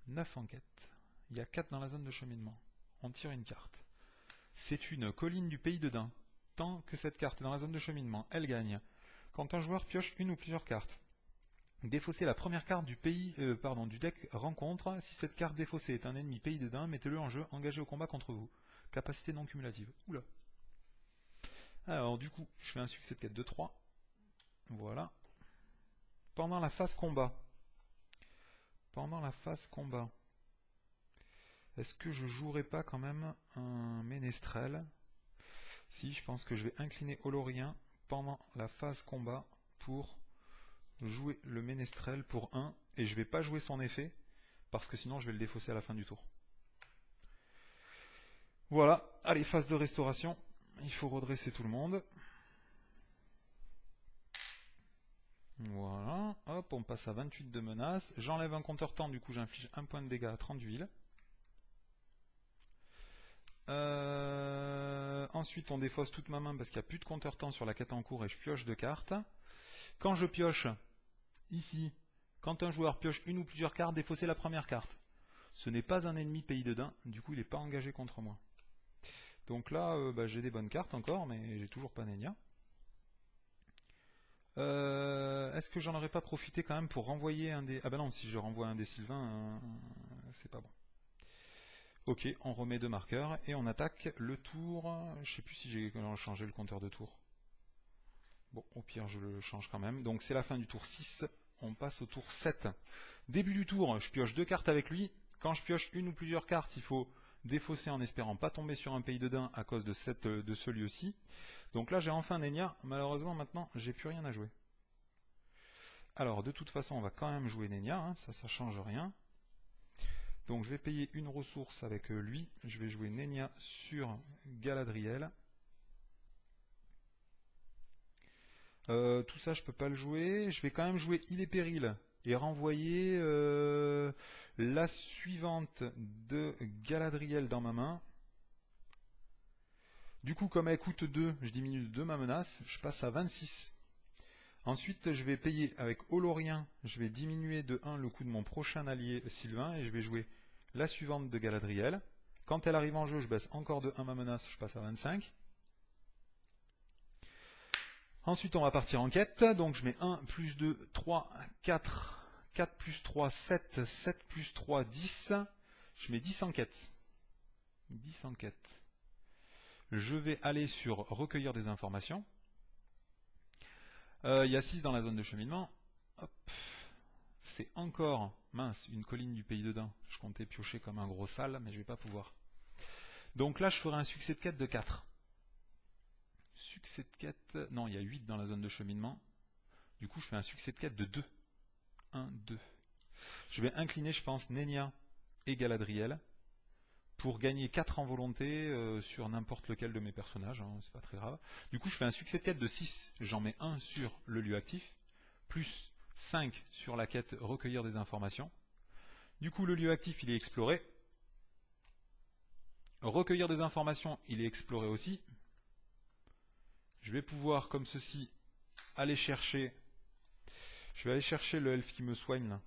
9 enquêtes. Il y a 4 dans la zone de cheminement. On tire une carte. C'est une colline du pays de Dain. Tant que cette carte est dans la zone de cheminement, elle gagne. Quand un joueur pioche une ou plusieurs cartes, défausser la première carte du du deck rencontre. Si cette carte défaussée est un ennemi pays de Dain, mettez-le en jeu, engagé au combat contre vous. Capacité non cumulative. Oula. Alors du coup, je fais un succès de quête de 3. Voilà. Pendant la phase combat. Est-ce que je jouerai pas quand même un Ménestrel? Si, je pense que je vais incliner Olorien pendant la phase combat pour jouer le Ménestrel pour 1, et je vais pas jouer son effet, parce que sinon je vais le défausser à la fin du tour. Voilà, allez, phase de restauration, il faut redresser tout le monde. Voilà, hop, on passe à 28 de menace, j'enlève un compteur temps, du coup j'inflige 1 point de dégâts à 30 d'huile. Ensuite on défausse toute ma main parce qu'il n'y a plus de compteur temps sur la quête en cours et je pioche 2 cartes. Quand je pioche, ici, quand un joueur pioche une ou plusieurs cartes, défaussez la première carte. Ce n'est pas un ennemi pays de Dain, du coup il n'est pas engagé contre moi. Donc là, j'ai des bonnes cartes encore, mais j'ai toujours pas Nenia. Est-ce que j'en aurais pas profité quand même pour renvoyer un des... Ah bah non, si je renvoie un des Sylvains, c'est pas bon. Ok, on remet 2 marqueurs et on attaque le tour... Je sais plus si j'ai changé le compteur de tour. Bon, au pire, je le change quand même. Donc c'est la fin du tour 6, on passe au tour 7. Début du tour, je pioche 2 cartes avec lui. Quand je pioche une ou plusieurs cartes, il faut défausser en espérant pas tomber sur un pays de daims à cause de ce lieu-ci. Donc là, j'ai enfin Nenia. Malheureusement, maintenant, j'ai plus rien à jouer. Alors, de toute façon, on va quand même jouer Nenia, hein, ça change rien. Donc, je vais payer une ressource avec lui. Je vais jouer Nenia sur Galadriel. Tout ça, je peux pas le jouer. Je vais quand même jouer Il est péril et renvoyer la suivante de Galadriel dans ma main. Du coup, comme elle coûte 2, je diminue de 2 ma menace, je passe à 26. Ensuite, je vais payer avec Olorien, je vais diminuer de 1 le coût de mon prochain allié Sylvain, et je vais jouer la suivante de Galadriel. Quand elle arrive en jeu, je baisse encore de 1 ma menace, je passe à 25. Ensuite, on va partir en quête, donc je mets 1, plus 2, 3, 4, 4 plus 3, 7, 7 plus 3, 10. Je mets 10 en quête. 10 en quête. Je vais aller sur recueillir des informations. Il y a 6 dans la zone de cheminement. C'est encore, mince, une colline du pays de Dain. Je comptais piocher comme un gros sale, mais je vais pas pouvoir. Donc là, je ferai un succès de quête de 4. Succès de quête... Non, il y a 8 dans la zone de cheminement. Du coup, je fais un succès de quête de 2. 1, 2. Je vais incliner, je pense, Nenia et Galadriel pour gagner 4 en volonté sur n'importe lequel de mes personnages, hein, c'est pas très grave. Du coup, je fais un succès de quête de 6. J'en mets 1 sur le lieu actif, plus 5 sur la quête recueillir des informations. Du coup, le lieu actif, il est exploré. Recueillir des informations, il est exploré aussi. Je vais pouvoir, comme ceci, aller chercher... Je vais aller chercher le elfe qui me soigne, là.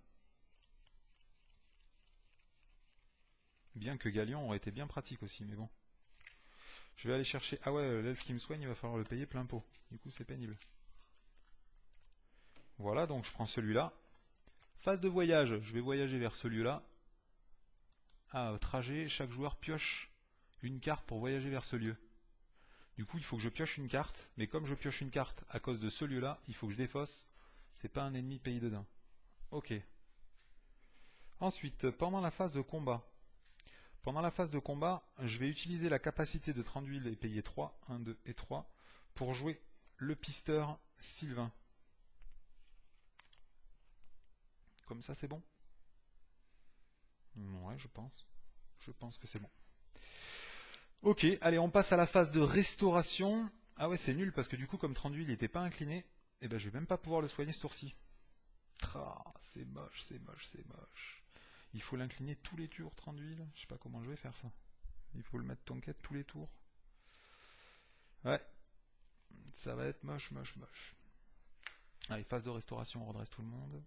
Bien que Galion aurait été bien pratique aussi, mais bon. Je vais aller chercher... Ah ouais, l'elfe qui me soigne, il va falloir le payer plein pot. Du coup, c'est pénible. Voilà, donc je prends celui-là. Phase de voyage, je vais voyager vers ce lieu-là. Trajet, chaque joueur pioche une carte pour voyager vers ce lieu. Du coup, il faut que je pioche une carte, mais comme je pioche une carte à cause de ce lieu-là, il faut que je défausse. C'est pas un ennemi pays de Dain. Ok. Ensuite, pendant la phase de combat, je vais utiliser la capacité de Thranduil et payer 3, 1, 2 et 3, pour jouer le pisteur Sylvain. Comme ça, c'est bon? Ouais, je pense. Je pense que c'est bon. Ok, allez, on passe à la phase de restauration. Ah ouais, c'est nul, parce que du coup, comme Thranduil n'était pas incliné, eh ben, je vais même pas pouvoir le soigner ce tour-ci. C'est moche, c'est moche, c'est moche. Il faut l'incliner tous les tours, Thranduil. Je sais pas comment je vais faire ça. Il faut le mettre tonquette tous les tours. Ouais. Ça va être moche, moche, moche. Allez, phase de restauration, on redresse tout le monde.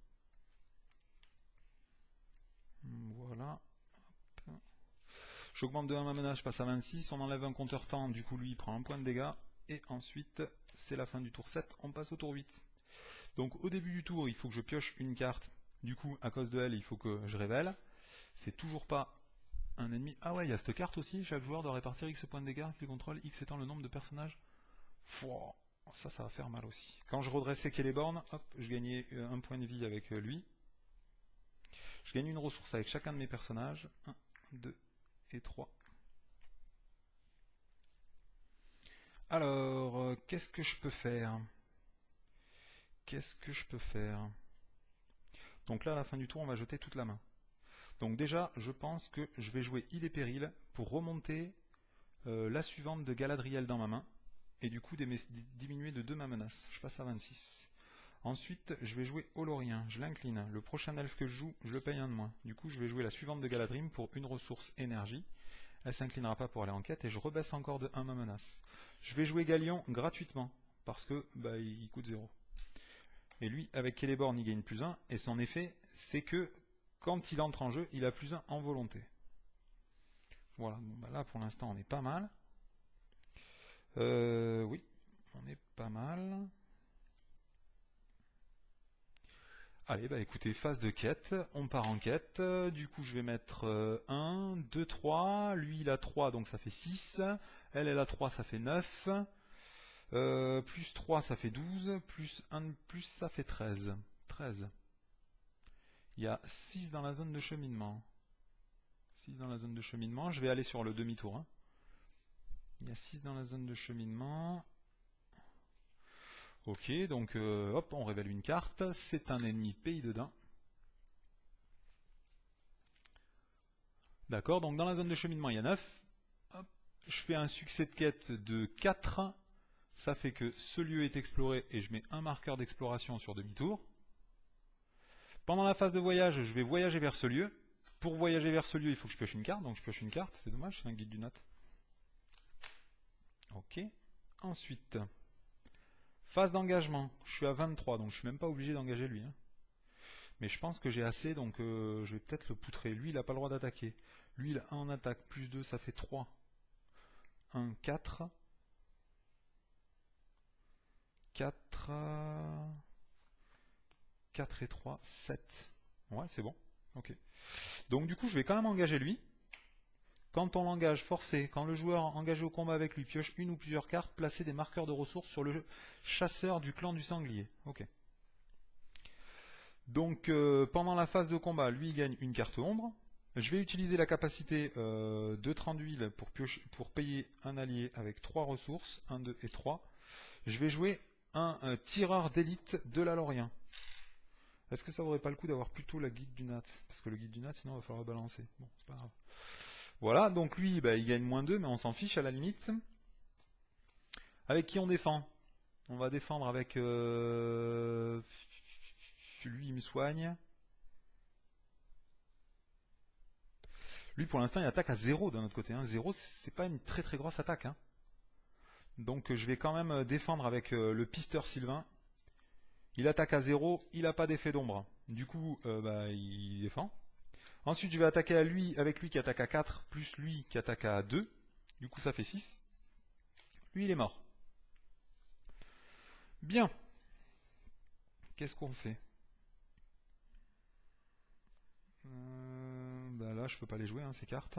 Voilà. J'augmente de 1 ma menace, je passe à 26. On enlève un compteur temps, du coup lui il prend un point de dégâts. Et ensuite, c'est la fin du tour 7, on passe au tour 8. Donc au début du tour, il faut que je pioche une carte. Du coup, à cause de elle, il faut que je révèle. C'est toujours pas un ennemi. Ah ouais, il y a cette carte aussi. Chaque joueur doit répartir X points de dégâts qu'il contrôle, X étant le nombre de personnages. Fouah, ça va faire mal aussi. Quand je redressais Celeborn, hop, je gagnais un point de vie avec lui. Je gagne une ressource avec chacun de mes personnages. 1, 2 et 3. Alors, qu'est-ce que je peux faire? Donc là, à la fin du tour, on va jeter toute la main. Donc déjà, je pense que je vais jouer Il est péril pour remonter la suivante de Galadriel dans ma main. Et du coup, diminuer de 2 ma menace. Je passe à 26. Ensuite, je vais jouer Olorien. Je l'incline. Le prochain elfe que je joue, je le paye un de moins. Du coup, je vais jouer la suivante de Galadrim pour une ressource énergie. Elle s'inclinera pas pour aller en quête et je rebaisse encore de 1 ma menace. Je vais jouer Galion gratuitement parce que il coûte 0. Et lui, avec Celeborn, il gagne plus 1. Et son effet, c'est que quand il entre en jeu, il a plus 1 en volonté. Voilà, bon, là pour l'instant on est pas mal. Oui, on est pas mal. Allez, bah écoutez, phase de quête, on part en quête. Du coup, je vais mettre 1, 2, 3. Lui, il a 3, donc ça fait 6. Elle a 3, ça fait 9. Plus 3, ça fait 12. Plus 1 de plus, ça fait 13. 13. Il y a 6 dans la zone de cheminement. 6 dans la zone de cheminement. Je vais aller sur le demi-tour. Hein. Il y a 6 dans la zone de cheminement. Ok, donc hop, on révèle une carte. C'est un ennemi pays de Dain. D'accord, donc dans la zone de cheminement, il y a 9. Hop, je fais un succès de quête de 4. Ça fait que ce lieu est exploré et je mets un marqueur d'exploration sur demi-tour. Pendant la phase de voyage, je vais voyager vers ce lieu. Pour voyager vers ce lieu, il faut que je pioche une carte. Donc je pioche une carte, c'est dommage, c'est un guide du Nat. Ok. Ensuite, phase d'engagement. Je suis à 23, donc je suis même pas obligé d'engager lui. Hein. Mais je pense que j'ai assez, donc je vais peut-être le poutrer. Lui, il n'a pas le droit d'attaquer. Lui, il a 1 en attaque, plus 2, ça fait 3. 1, 4. 4... 4 et 3, 7. Ouais, c'est bon. Ok. Donc du coup, je vais quand même engager lui. Quand on l'engage forcé, quand le joueur engagé au combat avec lui pioche une ou plusieurs cartes, placez des marqueurs de ressources sur le chasseur du clan du sanglier. Ok. Donc pendant la phase de combat, lui il gagne une carte ombre. Je vais utiliser la capacité de 30 d'huile pour payer un allié avec 3 ressources, 1, 2 et 3. Je vais jouer un tireur d'élite de la Lorien. Est-ce que ça vaudrait pas le coup d'avoir plutôt la guide du Nat? Parce que le guide du Nat, sinon il va falloir balancer. Bon, c'est pas grave. Voilà, donc lui, bah, il gagne -2, mais on s'en fiche à la limite. Avec qui on défend? On va défendre avec... Lui, il me soigne. Lui, pour l'instant, il attaque à 0 d'un autre côté. Hein. 0, c'est pas une très très grosse attaque. Hein. Donc je vais quand même défendre avec le pisteur Sylvain. Il attaque à 0, il n'a pas d'effet d'ombre. Du coup, bah, il défend. Ensuite, je vais attaquer avec lui qui attaque à 4, plus lui qui attaque à 2. Du coup, ça fait 6. Lui, il est mort. Bien. Qu'est-ce qu'on fait bah là, je peux pas les jouer, hein, ces cartes.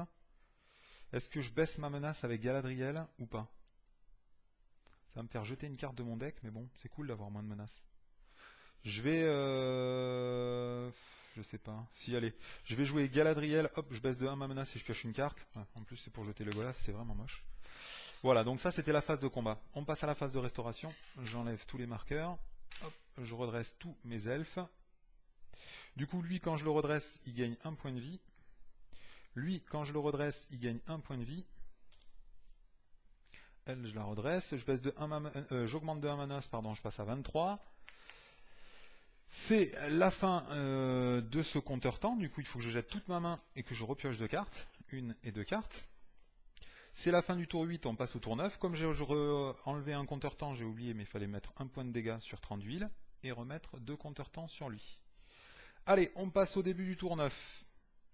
Est-ce que je baisse ma menace avec Galadriel ou pas? Ça va me faire jeter une carte de mon deck, mais bon, c'est cool d'avoir moins de menaces. Je vais... je sais pas. Si, allez. Je vais jouer Galadriel. Hop, je baisse de 1 ma menace et je pioche une carte. Ouais, en plus, c'est pour jeter le Golas, c'est vraiment moche. Voilà, donc ça, c'était la phase de combat. On passe à la phase de restauration. J'enlève tous les marqueurs. Hop, je redresse tous mes elfes. Du coup, lui, quand je le redresse, il gagne 1 point de vie. Lui, quand je le redresse, il gagne 1 point de vie. Elle, je la redresse. Je baisse de 1 j'augmente de 1 menace, pardon, je passe à 23. C'est la fin de ce compteur temps. Du coup, il faut que je jette toute ma main et que je repioche 2 cartes. 1 et 2 cartes. C'est la fin du tour 8, on passe au tour 9. Comme j'ai enlevé un compteur temps, j'ai oublié, mais il fallait mettre 1 point de dégâts sur 30 d'huile et remettre 2 compteurs temps sur lui. Allez, on passe au début du tour 9.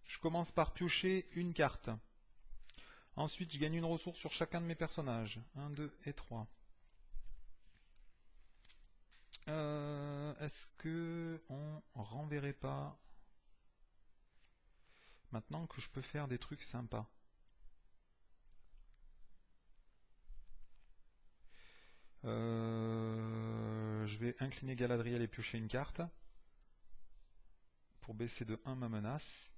Je commence par piocher une carte. Ensuite, je gagne une ressource sur chacun de mes personnages. 1, 2 et 3. Est-ce que on renverrait pas maintenant que je peux faire des trucs sympas? Je vais incliner Galadriel et piocher une carte pour baisser de 1 ma menace.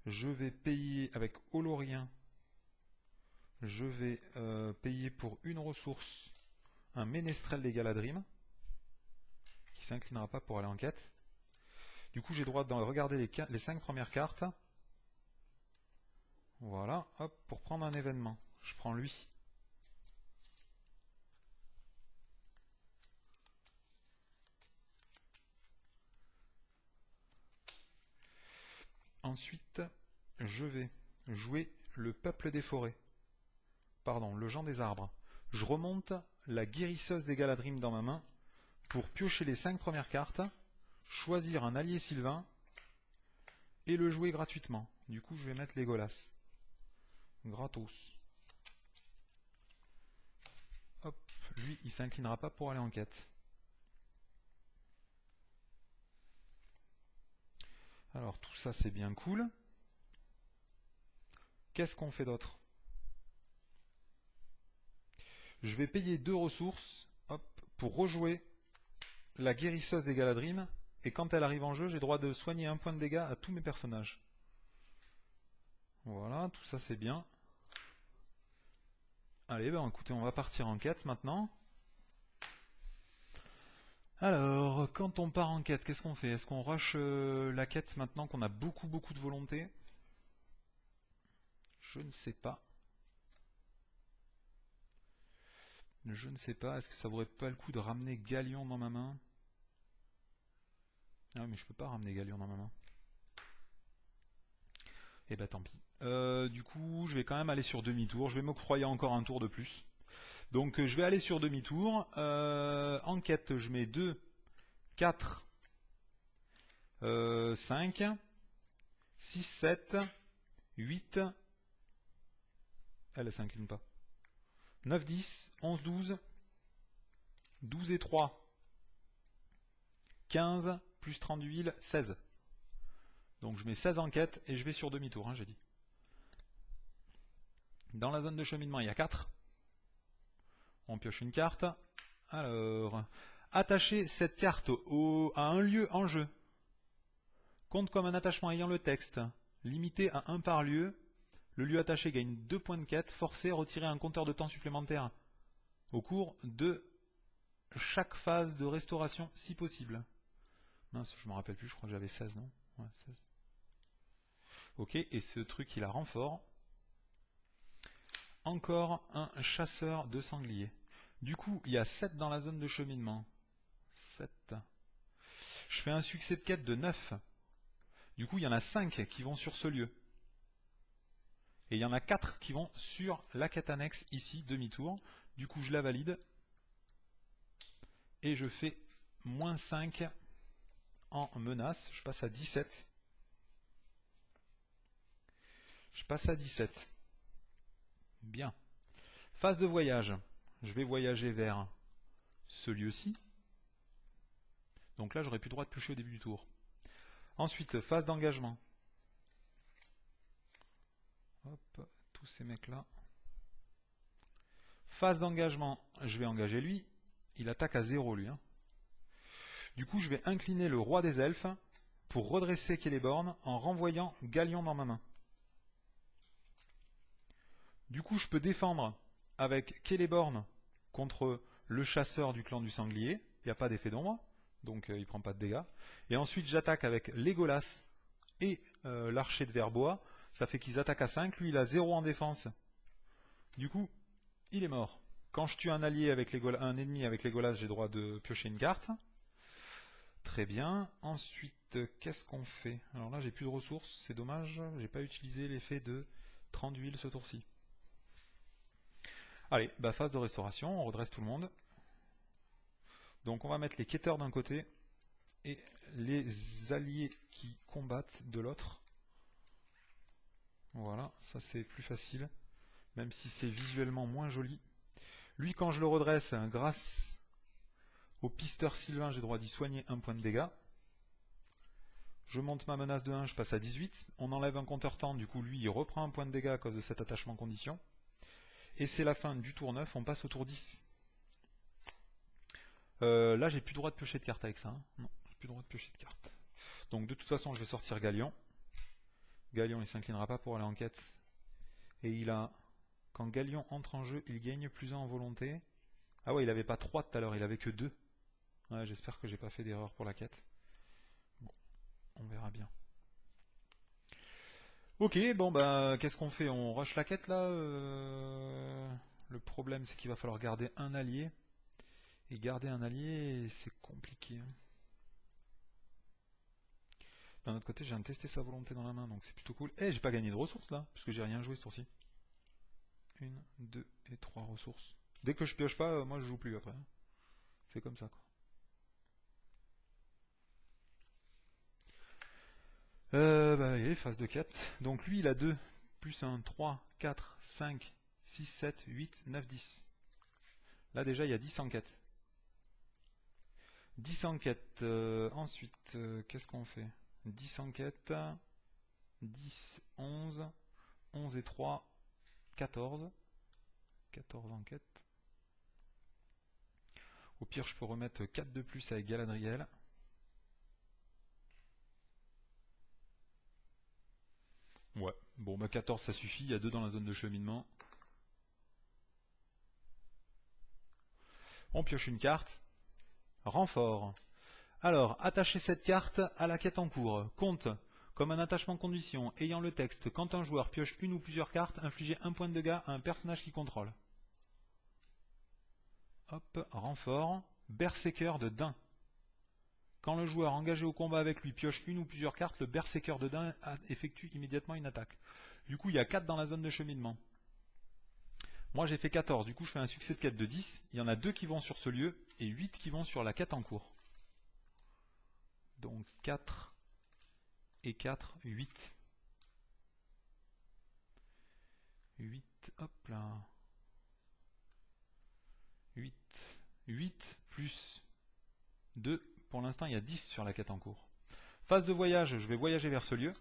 Je vais payer avec Olorien. Je vais payer pour une ressource un ménestrel des Galadrim qui s'inclinera pas pour aller en quête. Du coup, j'ai le droit de regarder les 5 premières cartes. Voilà, hop, pour prendre un événement. Je prends lui. Ensuite, je vais jouer le peuple des forêts. Pardon, le Jean des arbres. Je remonte la guérisseuse des Galadrim dans ma main pour piocher les 5 premières cartes, choisir un allié Sylvain et le jouer gratuitement. Du coup, je vais mettre les Golas. Gratos. hop, lui, il s'inclinera pas pour aller en quête. Alors tout ça c'est bien cool. Qu'est-ce qu'on fait d'autre? Je vais payer 2 ressources, hop, pour rejouer la guérisseuse des Galadrim. Et quand elle arrive en jeu, j'ai droit de soigner 1 point de dégâts à tous mes personnages. Voilà, tout ça c'est bien. Allez, ben écoutez, on va partir en quête maintenant. Alors, quand on part en quête, qu'est-ce qu'on fait? Est-ce qu'on rush la quête maintenant qu'on a beaucoup de volonté? Je ne sais pas. Je ne sais pas. Est-ce que ça vaudrait pas le coup de ramener Galion dans ma main? Ah mais je peux pas ramener Galion dans ma main. Et bah tant pis. Du coup, je vais quand même aller sur demi-tour. Je vais m'octroyer encore un tour de plus. Donc je vais aller sur demi-tour. En quête, je mets 2, 4, 5, 6, 7, 8. Elle s'incline pas. 9, 10, 11, 12. 12 et 3. 15, plus 30 d'huile, 16. Donc je mets 16 en quête et je vais sur demi-tour, hein, j'ai dit. Dans la zone de cheminement, il y a 4. On pioche une carte. Alors, attacher cette carte à un lieu en jeu. Compte comme un attachement ayant le texte. Limité à 1 par lieu. Le lieu attaché gagne 2 points de quête. Forcé à retirer un compteur de temps supplémentaire au cours de chaque phase de restauration si possible. Mince, je me rappelle plus, je crois que j'avais 16, non? Ouais, 16. Ok, et ce truc il a renfort. Encore un chasseur de sangliers. Du coup, il y a 7 dans la zone de cheminement. 7. Je fais un succès de quête de 9. Du coup, il y en a 5 qui vont sur ce lieu. Et il y en a 4 qui vont sur la quête annexe, ici, demi-tour. Du coup, je la valide. Et je fais moins 5 en menace. Je passe à 17. Je passe à 17. Bien. Phase de voyage. Je vais voyager vers ce lieu-ci. Donc là, j'aurais plus le droit de piocher au début du tour. Ensuite, phase d'engagement. Hop, tous ces mecs-là. Phase d'engagement, je vais engager lui. Il attaque à 0, lui. Hein. Du coup, je vais incliner le roi des elfes pour redresser Celeborn en renvoyant Galion dans ma main. Du coup, je peux défendre avec Celeborn contre le chasseur du clan du sanglier. Il n'y a pas d'effet d'ombre, donc il ne prend pas de dégâts. Et ensuite, j'attaque avec Legolas et l'archer de Verbois. Ça fait qu'ils attaquent à 5. Lui, il a 0 en défense. Du coup, il est mort. Quand je tue un allié avec un ennemi avec Legolas, j'ai droit de piocher une carte. Très bien. Ensuite, qu'est-ce qu'on fait? Alors là, j'ai plus de ressources. C'est dommage. J'ai pas utilisé l'effet de 30 d'huile ce tour-ci. Allez, bah, phase de restauration. On redresse tout le monde. Donc on va mettre les quêteurs d'un côté et les alliés qui combattent de l'autre. Voilà, ça c'est plus facile, même si c'est visuellement moins joli. Lui, quand je le redresse, grâce au pisteur Sylvain, j'ai droit d'y soigner 1 point de dégâts. Je monte ma menace de 1, je passe à 18. On enlève un compteur temps, du coup lui il reprend 1 point de dégâts à cause de cet attachement condition. Et c'est la fin du tour 9, on passe au tour 10. Là j'ai plus le droit de piocher de carte avec ça. Hein. Non, j'ai plus le droit de piocher de carte. Donc de toute façon je vais sortir Galion. Galion il s'inclinera pas pour aller en quête. Et il a... Quand Galion entre en jeu, il gagne plus 1 en volonté. Ah ouais, il avait pas 3 tout à l'heure, il avait que 2. Ouais, j'espère que j'ai pas fait d'erreur pour la quête. Bon, on verra bien. Ok, bon bah qu'est-ce qu'on fait? On rush la quête là Le problème c'est qu'il va falloir garder un allié. Et garder un allié, c'est compliqué. D'un autre côté, j'ai un testé sa volonté dans la main, donc c'est plutôt cool. Eh, j'ai pas gagné de ressources là, puisque j'ai rien joué ce tour-ci. 1, 2 et 3 ressources. Dès que je pioche pas, moi je joue plus après. C'est comme ça quoi. Bah allez, phase de quête. Donc lui il a 2, plus 1, 3, 4, 5, 6, 7, 8, 9, 10. Là déjà il y a 10 enquêtes. 10 enquêtes. Ensuite, qu'est-ce qu'on fait? 10 enquêtes. 10, 11. 11 et 3, 14. 14 enquêtes. Au pire, je peux remettre 4 de plus avec Galadriel. Ouais, bon, bah 14 ça suffit, il y a 2 dans la zone de cheminement. On pioche une carte. Renfort. Alors, attachez cette carte à la quête en cours. Compte. Comme un attachement condition ayant le texte, quand un joueur pioche une ou plusieurs cartes, infligez un point de dégâts à un personnage qui contrôle. Hop, renfort. Berserker de Dain. Quand le joueur engagé au combat avec lui pioche une ou plusieurs cartes, le Berserker de Dain effectue immédiatement une attaque. Du coup, il y a 4 dans la zone de cheminement. Moi, j'ai fait 14, du coup, je fais un succès de quête de 10. Il y en a 2 qui vont sur ce lieu et 8 qui vont sur la quête en cours. Donc 4 et 4, 8. 8, hop là. 8. 8 plus 2. Pour l'instant, il y a 10 sur la quête en cours. Phase de voyage, je vais voyager vers ce lieu.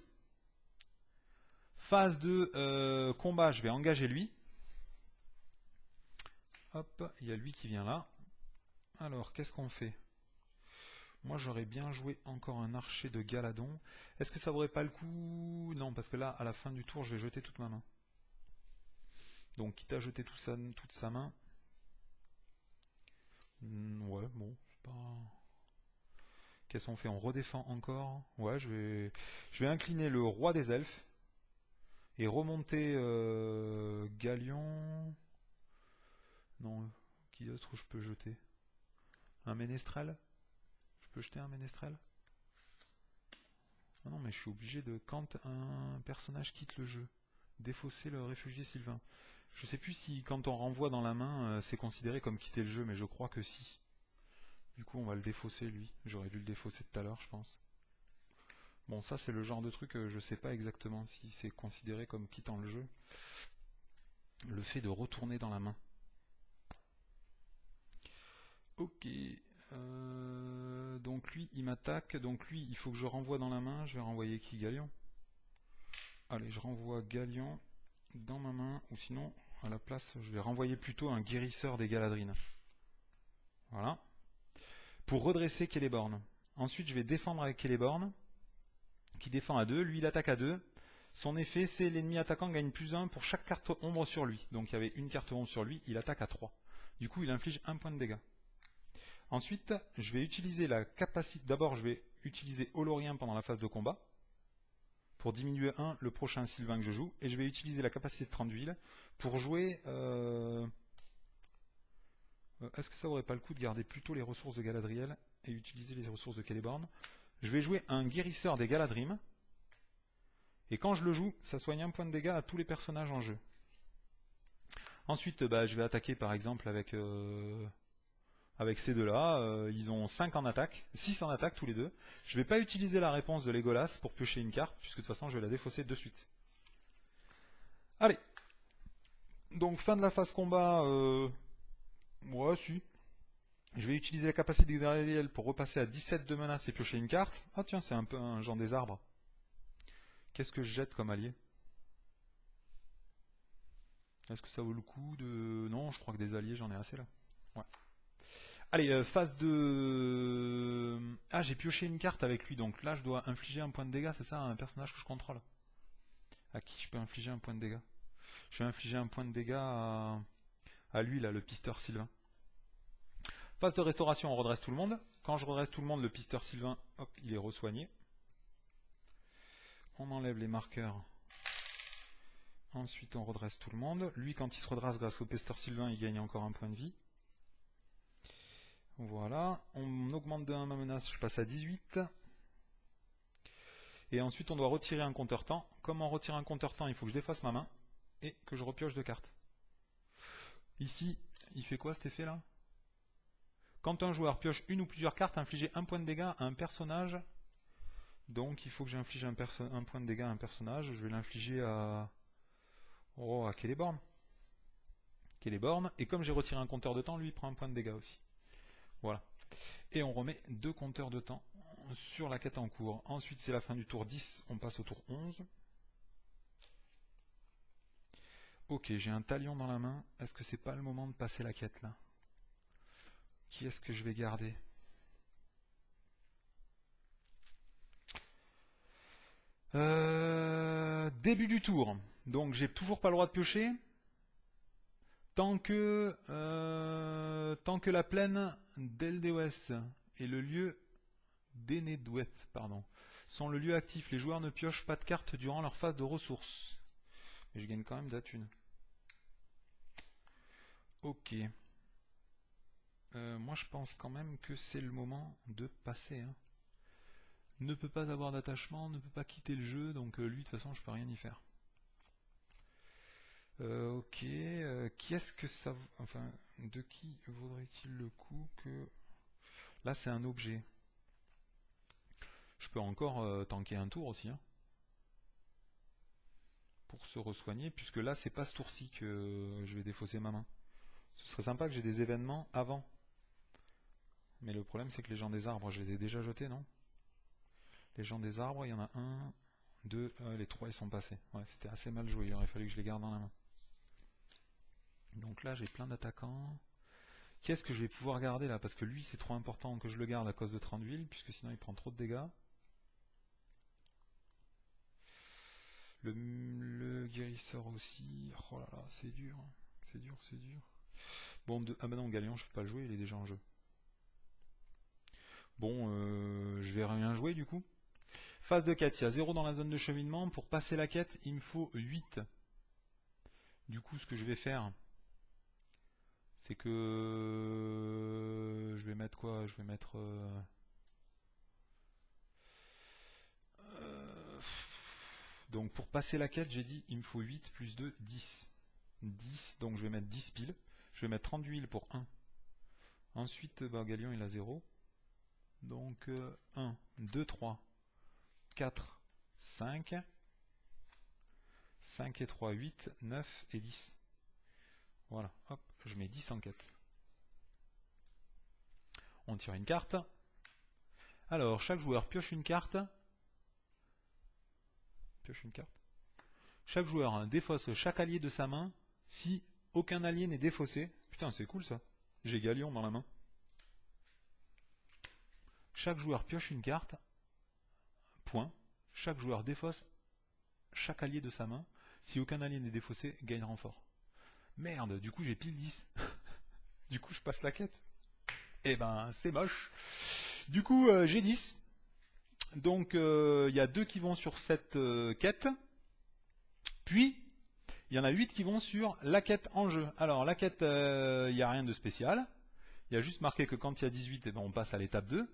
Phase de combat, je vais engager lui. Hop, il y a lui qui vient là. Alors, qu'est-ce qu'on fait? Moi, j'aurais bien joué encore un archer de Galadon. Est-ce que ça vaudrait pas le coup? Non, parce que là, à la fin du tour, je vais jeter toute ma main. Donc, quitte à jeter toute sa main. Ouais, bon, c'est pas... Qu'est-ce qu'on fait? On redéfend encore. Ouais, je vais incliner le roi des elfes. Et remonter Galion. Non, qui d'autre je peux jeter? Un ménestrel? Je peux jeter un ménestrel? Ah non, mais je suis obligé de, quand un personnage quitte le jeu, défausser le réfugié Sylvain. Je sais plus si quand on renvoie dans la main, c'est considéré comme quitter le jeu, mais je crois que si. Du coup, on va le défausser, lui. J'aurais dû le défausser tout à l'heure, je pense. Bon, ça, c'est le genre de truc, je sais pas exactement si c'est considéré comme quittant le jeu. Le fait de retourner dans la main. Ok. Donc lui, il m'attaque. Donc lui, il faut que je renvoie dans la main. Je vais renvoyer qui? Galion. Allez, je renvoie Galion dans ma main. Ou sinon, à la place, je vais renvoyer plutôt un guérisseur des Galadrines. Voilà. Pour redresser Celeborn. Ensuite, je vais défendre avec Celeborn, qui défend à 2. Lui, il attaque à 2. Son effet, c'est l'ennemi attaquant gagne +1 pour chaque carte ombre sur lui. Donc il y avait une carte ombre sur lui, il attaque à 3. Du coup, il inflige 1 point de dégâts. Ensuite, je vais utiliser la capacité... D'abord, je vais utiliser Olorien pendant la phase de combat, pour diminuer 1 le prochain Sylvain que je joue, et je vais utiliser la capacité de 30 villes pour jouer... Est-ce que ça vaudrait pas le coup de garder plutôt les ressources de Galadriel et utiliser les ressources de Celeborn? Je vais jouer un guérisseur des Galadrim, et quand je le joue, ça soigne 1 point de dégâts à tous les personnages en jeu. Ensuite, je vais attaquer par exemple avec ces deux-là. Ils ont 5 en attaque, 6 en attaque tous les deux. Je ne vais pas utiliser la réponse de Legolas pour piocher une carte, puisque de toute façon je vais la défausser de suite. Allez. Donc fin de la phase combat. Ouais, si. Je vais utiliser la capacité de Galadriel pour repasser à 17 de menace et piocher une carte. Ah tiens, c'est un peu un genre des arbres. Qu'est-ce que je jette comme allié? Est-ce que ça vaut le coup de... Non, je crois que des alliés, j'en ai assez là. Ouais. Allez, phase de... Ah, j'ai pioché une carte avec lui, donc là je dois infliger un point de dégâts, c'est ça, à un personnage que je contrôle. À qui je peux infliger un point de dégâts? Je vais infliger un point de dégâts à lui, là, le pisteur Sylvain. Phase de restauration, on redresse tout le monde. Quand je redresse tout le monde, le pisteur Sylvain, hop, il est resoigné. On enlève les marqueurs. Ensuite, on redresse tout le monde. Lui, quand il se redresse grâce au pisteur Sylvain, il gagne encore un point de vie. Voilà. On augmente de 1 ma menace, je passe à 18. Et ensuite, on doit retirer un compteur temps. Comme on retire un compteur temps, il faut que je défasse ma main et que je repioche 2 cartes. Ici, il fait quoi cet effet-là? Quand un joueur pioche une ou plusieurs cartes, infligez 1 point de dégâts à un personnage. Donc il faut que j'inflige un point de dégâts à un personnage. Je vais l'infliger à... Oh, à Celeborn. Celeborn. Et comme j'ai retiré un compteur de temps, lui il prend un point de dégâts aussi. Voilà. Et on remet 2 compteurs de temps sur la quête en cours. Ensuite c'est la fin du tour 10, on passe au tour 11. Ok, j'ai un talion dans la main. Est-ce que c'est pas le moment de passer la quête là? Qui est-ce que je vais garder? Début du tour. Donc j'ai toujours pas le droit de piocher. Tant que la plaine d'Eldeos et le lieu d'Enedweth, sont le lieu actif, les joueurs ne piochent pas de cartes durant leur phase de ressources. Mais je gagne quand même de la thune. Ok. Moi je pense quand même que c'est le moment de passer. Hein. Ne peut pas avoir d'attachement, ne peut pas quitter le jeu, donc lui de toute façon je peux rien y faire. Ok, qui est-ce que ça... Enfin, de qui vaudrait-il le coup que... Là c'est un objet. Je peux encore tanker un tour aussi. Hein, pour se resoigner, puisque là c'est pas ce tour-ci que je vais défausser ma main. Ce serait sympa que j'ai des événements avant. Mais le problème c'est que les gens des arbres, je les ai déjà jetés, non? Les gens des arbres, il y en a un, deux, les trois ils sont passés. Ouais, c'était assez mal joué, il aurait fallu que je les garde dans la main. Donc là j'ai plein d'attaquants. Qu'est-ce que je vais pouvoir garder là? Parce que lui c'est trop important que je le garde à cause de 30 villes, puisque sinon il prend trop de dégâts. Le guérisseur aussi. Oh là là, c'est dur. C'est dur, c'est dur. Bon, ah bah non, Galion, je peux pas le jouer, il est déjà en jeu. Bon, je vais rien jouer du coup. Phase de quête, il y a 0 dans la zone de cheminement. Pour passer la quête, il me faut 8. Du coup, ce que je vais faire, c'est que je vais mettre quoi? Je vais mettre... Donc pour passer la quête, j'ai dit il me faut 8 plus 2, 10. 10, donc je vais mettre 10 piles. Je vais mettre 30 d'huile pour 1. Ensuite, bah, Galion il a 0. Donc 1, 2, 3, 4, 5. 5 et 3, 8, 9 et 10. Voilà, hop, je mets 10 en quête. On tire une carte. Alors, chaque joueur pioche une carte. Pioche une carte. Chaque joueur défausse chaque allié de sa main si aucun allié n'est défaussé. Putain, c'est cool ça. J'ai Galion dans la main. Chaque joueur pioche une carte. Point. Chaque joueur défausse chaque allié de sa main. Si aucun allié n'est défaussé, gagne renfort. Merde, du coup j'ai pile 10. Du coup je passe la quête. Eh ben c'est moche. Du coup j'ai 10. Donc il y a 2 qui vont sur cette quête. Puis il y en a 8 qui vont sur la quête en jeu. Alors la quête, il n'y a rien de spécial. Il y a juste marqué que quand il y a 18, eh ben, on passe à l'étape 2.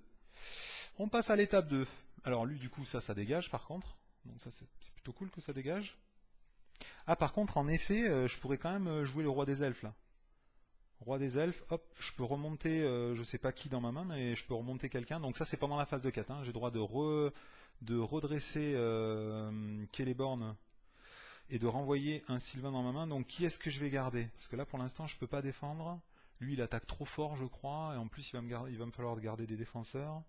On passe à l'étape 2. Alors lui du coup ça dégage par contre. Donc ça c'est plutôt cool que ça dégage. Ah par contre en effet je pourrais quand même jouer le roi des elfes là. Roi des elfes, hop, je peux remonter je sais pas qui dans ma main mais je peux remonter quelqu'un. Donc ça c'est pendant la phase de quête. Hein. J'ai le droit de redresser Celeborn et de renvoyer un Sylvain dans ma main. Donc qui est-ce que je vais garder? Parce que là pour l'instant je peux pas défendre. Lui il attaque trop fort je crois et en plus il va me falloir garder des défenseurs.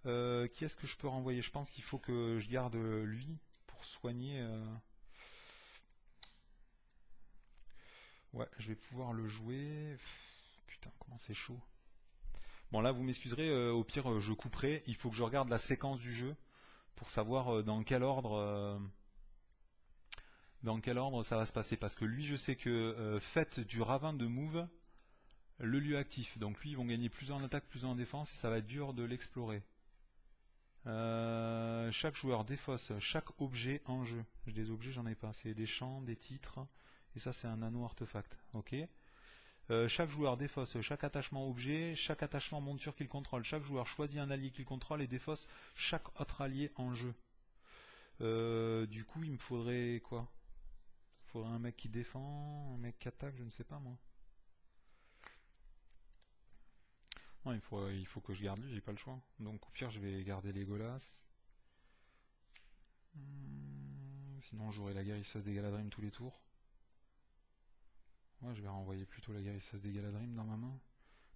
Qui est-ce que je peux renvoyer? Je pense qu'il faut que je garde lui pour soigner. Ouais, je vais pouvoir le jouer. Putain, comment c'est chaud. Bon là, vous m'excuserez, au pire, je couperai. Il faut que je regarde la séquence du jeu pour savoir dans quel ordre ça va se passer. Parce que lui, je sais que faites du ravin de move le lieu actif. Donc lui, ils vont gagner plus en attaque, plus en défense et ça va être dur de l'explorer. Chaque joueur défausse chaque objet en jeu. Des objets, j'en ai pas. C'est des champs, des titres. Et ça, c'est un anneau artefact. Ok. Chaque joueur défausse chaque attachement objet, chaque attachement monture qu'il contrôle. Chaque joueur choisit un allié qu'il contrôle et défausse chaque autre allié en jeu. Du coup, il me faudrait quoi? Il faudrait un mec qui défend, un mec qui attaque, je ne sais pas moi. Non, il faut que je garde lui, j'ai pas le choix. Donc au pire, je vais garder Legolas. Sinon, j'aurai la guérisseuse des Galadrim tous les tours. Moi je vais renvoyer plutôt la guérisseuse des Galadrim dans ma main.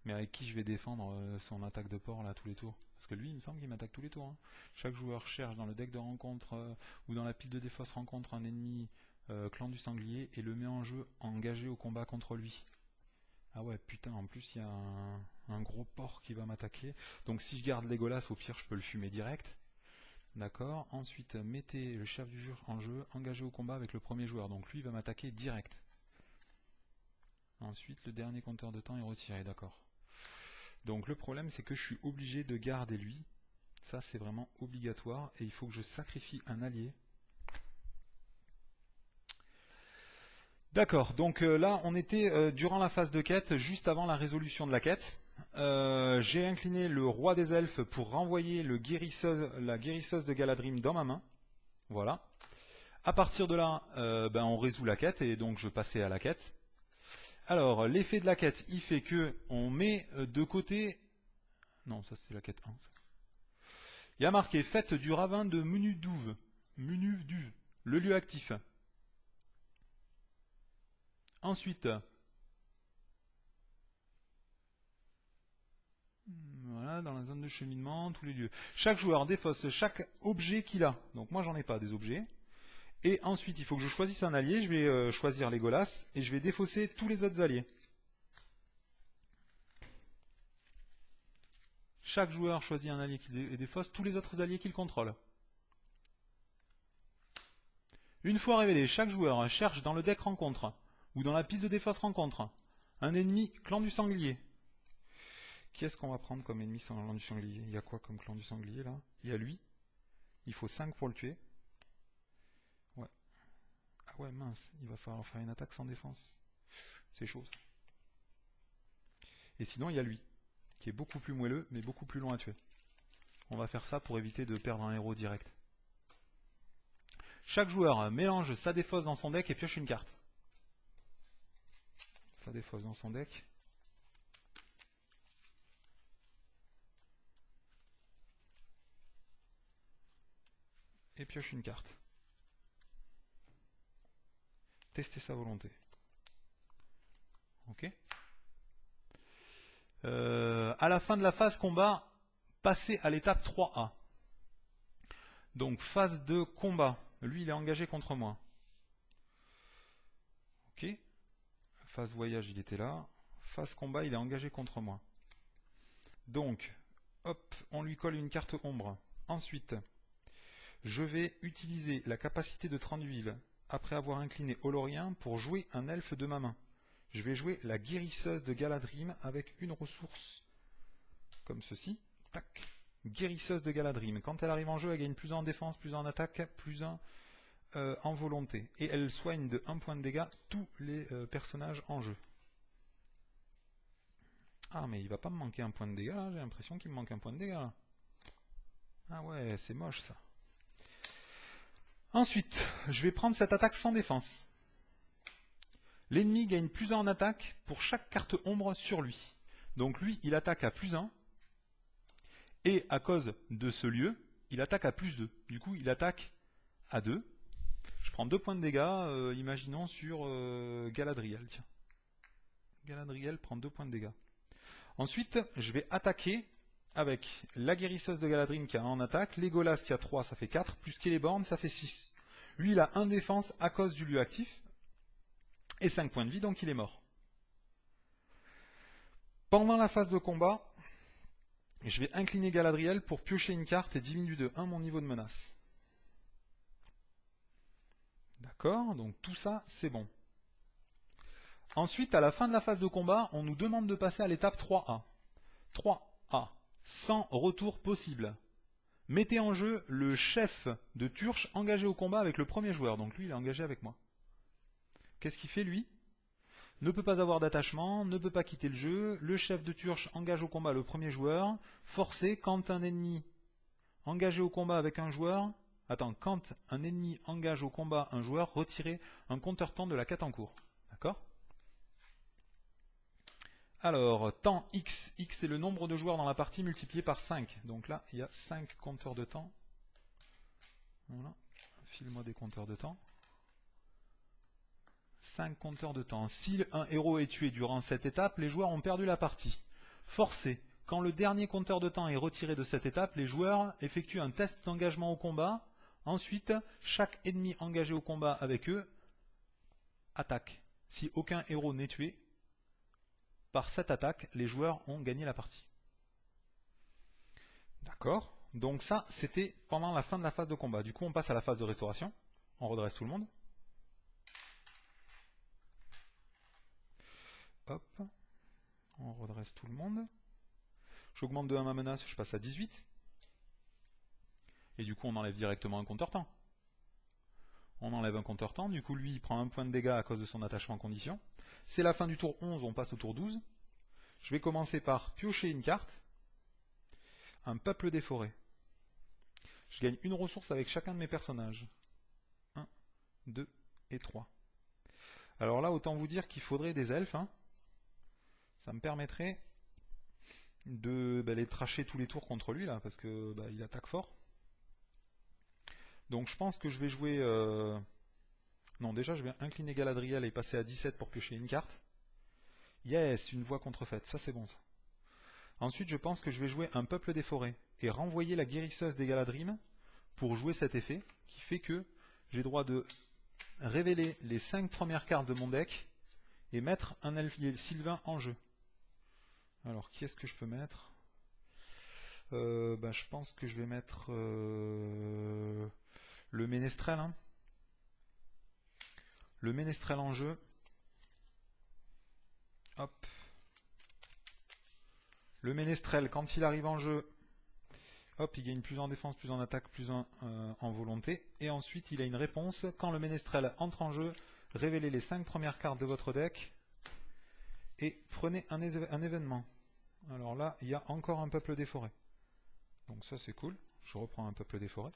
Mais avec qui je vais défendre son attaque de porc là tous les tours? Parce que lui il me semble qu'il m'attaque tous les tours. Hein. Chaque joueur cherche dans le deck de rencontre ou dans la pile de défausse rencontre un ennemi clan du sanglier et le met en jeu engagé au combat contre lui. Ah ouais putain, en plus il y a un gros porc qui va m'attaquer. Donc si je garde Legolas, au pire je peux le fumer direct. D'accord. Ensuite mettez le chef du jeu en jeu, engagé au combat avec le premier joueur. Donc lui il va m'attaquer direct. Ensuite le dernier compteur de temps est retiré, d'accord. Donc le problème c'est que je suis obligé de garder lui. Ça c'est vraiment obligatoire et il faut que je sacrifie un allié. D'accord, donc là on était durant la phase de quête, juste avant la résolution de la quête. J'ai incliné le roi des elfes pour renvoyer la guérisseuse de Galadrim dans ma main. Voilà. À partir de là, on résout la quête et donc je passais à la quête. Alors, l'effet de la quête, il fait que on met de côté... Non, ça c'était la quête 1. Il y a marqué fête du ravin de Munudouv. Munudouv, le lieu actif. Ensuite, voilà, dans la zone de cheminement, tous les lieux. Chaque joueur défausse chaque objet qu'il a. Donc moi j'en ai pas des objets. Et ensuite, il faut que je choisisse un allié. Je vais choisir Legolas et je vais défausser tous les autres alliés. Chaque joueur choisit un allié et défausse tous les autres alliés qu'il contrôle. Une fois révélé, chaque joueur cherche dans le deck rencontre ou dans la pile de défausse rencontre un ennemi clan du sanglier. Qui est-ce qu'on va prendre comme ennemi clan du sanglier? Il y a quoi comme clan du sanglier là? Il y a lui. Il faut 5 pour le tuer. Ouais. Ah ouais, mince, il va falloir faire une attaque sans défense. C'est chaud. Et sinon, il y a lui, qui est beaucoup plus moelleux, mais beaucoup plus long à tuer. On va faire ça pour éviter de perdre un héros direct. Chaque joueur mélange sa défausse dans son deck et pioche une carte. Sa défausse dans son deck. Et pioche une carte. Tester sa volonté. Ok. À la fin de la phase combat, passez à l'étape 3A. Donc phase de combat. Lui, il est engagé contre moi. Ok. Phase voyage, il était là. Phase combat, il est engagé contre moi. Donc, hop, on lui colle une carte ombre. Ensuite, je vais utiliser la capacité de 30 d'huile après avoir incliné Olorien pour jouer un elfe de ma main. Je vais jouer la guérisseuse de Galadrim avec une ressource comme ceci. Tac. Guérisseuse de Galadrim. Quand elle arrive en jeu, elle gagne plus 1 en défense, plus 1 en attaque, plus 1 en volonté. Et elle soigne de 1 point de dégâts tous les personnages en jeu. Ah, mais il va pas me manquer un point de dégâts là. J'ai l'impression qu'il me manque un point de dégâts là. Ah ouais, c'est moche ça. Ensuite, je vais prendre cette attaque sans défense. L'ennemi gagne plus 1 en attaque pour chaque carte ombre sur lui. Donc lui, il attaque à plus 1. Et à cause de ce lieu, il attaque à plus 2. Du coup, il attaque à 2. Je prends 2 points de dégâts, imaginons sur Galadriel. Tiens. Galadriel prend 2 points de dégâts. Ensuite, je vais attaquer avec la guérisseuse de Galadrim qui a 1 en attaque, Legolas qui a 3, ça fait 4, plus Celeborn, ça fait 6. Lui, il a 1 défense à cause du lieu actif, et 5 points de vie, donc il est mort. Pendant la phase de combat, je vais incliner Galadriel pour piocher une carte et diminuer de 1 mon niveau de menace. D'accord, donc tout ça, c'est bon. Ensuite, à la fin de la phase de combat, on nous demande de passer à l'étape 3A. 3A. Sans retour possible. Mettez en jeu le chef de Turche engagé au combat avec le premier joueur. Donc lui, il est engagé avec moi. Qu'est-ce qu'il fait, lui? Ne peut pas avoir d'attachement, ne peut pas quitter le jeu. Le chef de Turche engage au combat le premier joueur. Forcé, quand un ennemi engagé au combat avec un joueur... Attends, quand un ennemi engage au combat un joueur, retirez un compteur temps de la quête en cours. D'accord? Alors, temps X. X, c'est le nombre de joueurs dans la partie multiplié par 5. Donc là, il y a 5 compteurs de temps. Voilà. File-moi des compteurs de temps. 5 compteurs de temps. Si un héros est tué durant cette étape, les joueurs ont perdu la partie. Forcé. Quand le dernier compteur de temps est retiré de cette étape, les joueurs effectuent un test d'engagement au combat. Ensuite, chaque ennemi engagé au combat avec eux attaque. Si aucun héros n'est tué, par cette attaque, les joueurs ont gagné la partie. D'accord? Donc ça, c'était pendant la fin de la phase de combat. Du coup, on passe à la phase de restauration. On redresse tout le monde. Hop. On redresse tout le monde. J'augmente de 1 ma menace, je passe à 18. Et du coup, on enlève directement un compteur temps. On enlève un compteur temps. Du coup, lui, il prend un point de dégâts à cause de son attachement en condition. C'est la fin du tour 11, on passe au tour 12. Je vais commencer par piocher une carte. Un peuple des forêts. Je gagne une ressource avec chacun de mes personnages. 1, 2 et 3. Alors là, autant vous dire qu'il faudrait des elfes. Hein. Ça me permettrait de les tracher tous les tours contre lui, là, parce que il attaque fort. Donc je pense que je vais jouer... Non, déjà, je vais incliner Galadriel et passer à 17 pour piocher une carte. Yes, une voie contrefaite. Ça, c'est bon, ça. Ensuite, je pense que je vais jouer un peuple des forêts et renvoyer la guérisseuse des Galadrim pour jouer cet effet qui fait que j'ai droit de révéler les 5 premières cartes de mon deck et mettre un elfe sylvain en jeu. Alors, qui est-ce que je peux mettre? Je pense que je vais mettre le ménestrel. Hein. Le ménestrel en jeu. Hop. Le ménestrel, quand il arrive en jeu, hop, il gagne plus en défense, plus en attaque, plus en volonté. Et ensuite, il a une réponse. Quand le ménestrel entre en jeu, révélez les 5 premières cartes de votre deck et prenez un événement. Alors là, il y a encore un peuple des forêts. Donc ça, c'est cool. Je reprends un peuple des forêts.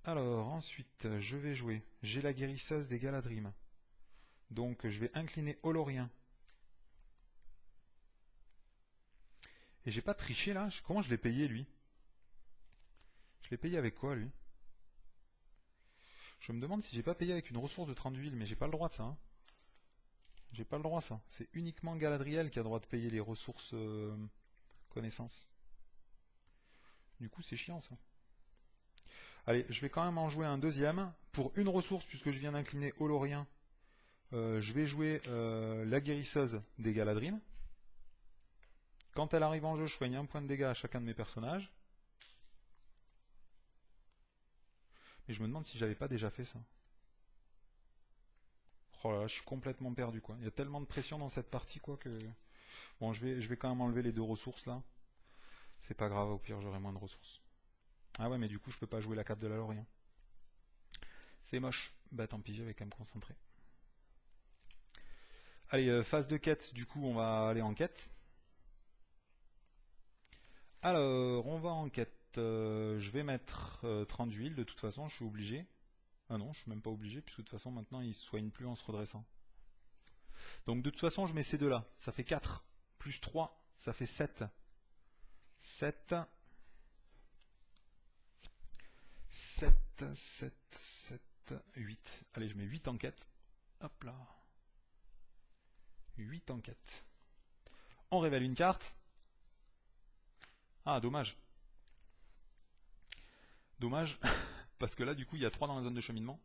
Alors, ensuite, je vais jouer. J'ai la guérisseuse des Galadrim. Donc, je vais incliner Olorien. Et j'ai pas triché là. Comment je l'ai payé lui? Je l'ai payé avec quoi lui? Je me demande si j'ai pas payé avec une ressource de 30 d'huile, mais j'ai pas le droit de ça. Hein. J'ai pas le droit ça. C'est uniquement Galadriel qui a le droit de payer les ressources connaissances. Du coup c'est chiant ça. Allez, je vais quand même en jouer un deuxième. Pour une ressource, puisque je viens d'incliner Olorien, je vais jouer la guérisseuse des Galadrim. Quand elle arrive en jeu, je soigne un point de dégâts à chacun de mes personnages. Mais je me demande si j'avais pas déjà fait ça. Oh là là, je suis complètement perdu quoi. Il y a tellement de pression dans cette partie quoi que... Bon, je vais quand même enlever les 2 ressources là. C'est pas grave, au pire j'aurai moins de ressources. Ah ouais, mais du coup je peux pas jouer la carte de la Lorien. C'est moche. Bah tant pis, j'avais qu'à me concentrer. Allez, phase de quête, du coup on va aller en quête. Alors, on va en quête. Je vais mettre 30 d'huile, de toute façon, je suis obligé. Ah non, je suis même pas obligé, puisque de toute façon, maintenant, il ne soigne plus en se redressant. Donc, de toute façon, je mets ces deux-là. Ça fait 4, plus 3, ça fait 7. 7. 7, 7, 7, 8. Allez, je mets 8 en quête. Hop là. 8 en quête. On révèle une carte. Ah, dommage. Dommage, parce que là, du coup, il y a 3 dans la zone de cheminement.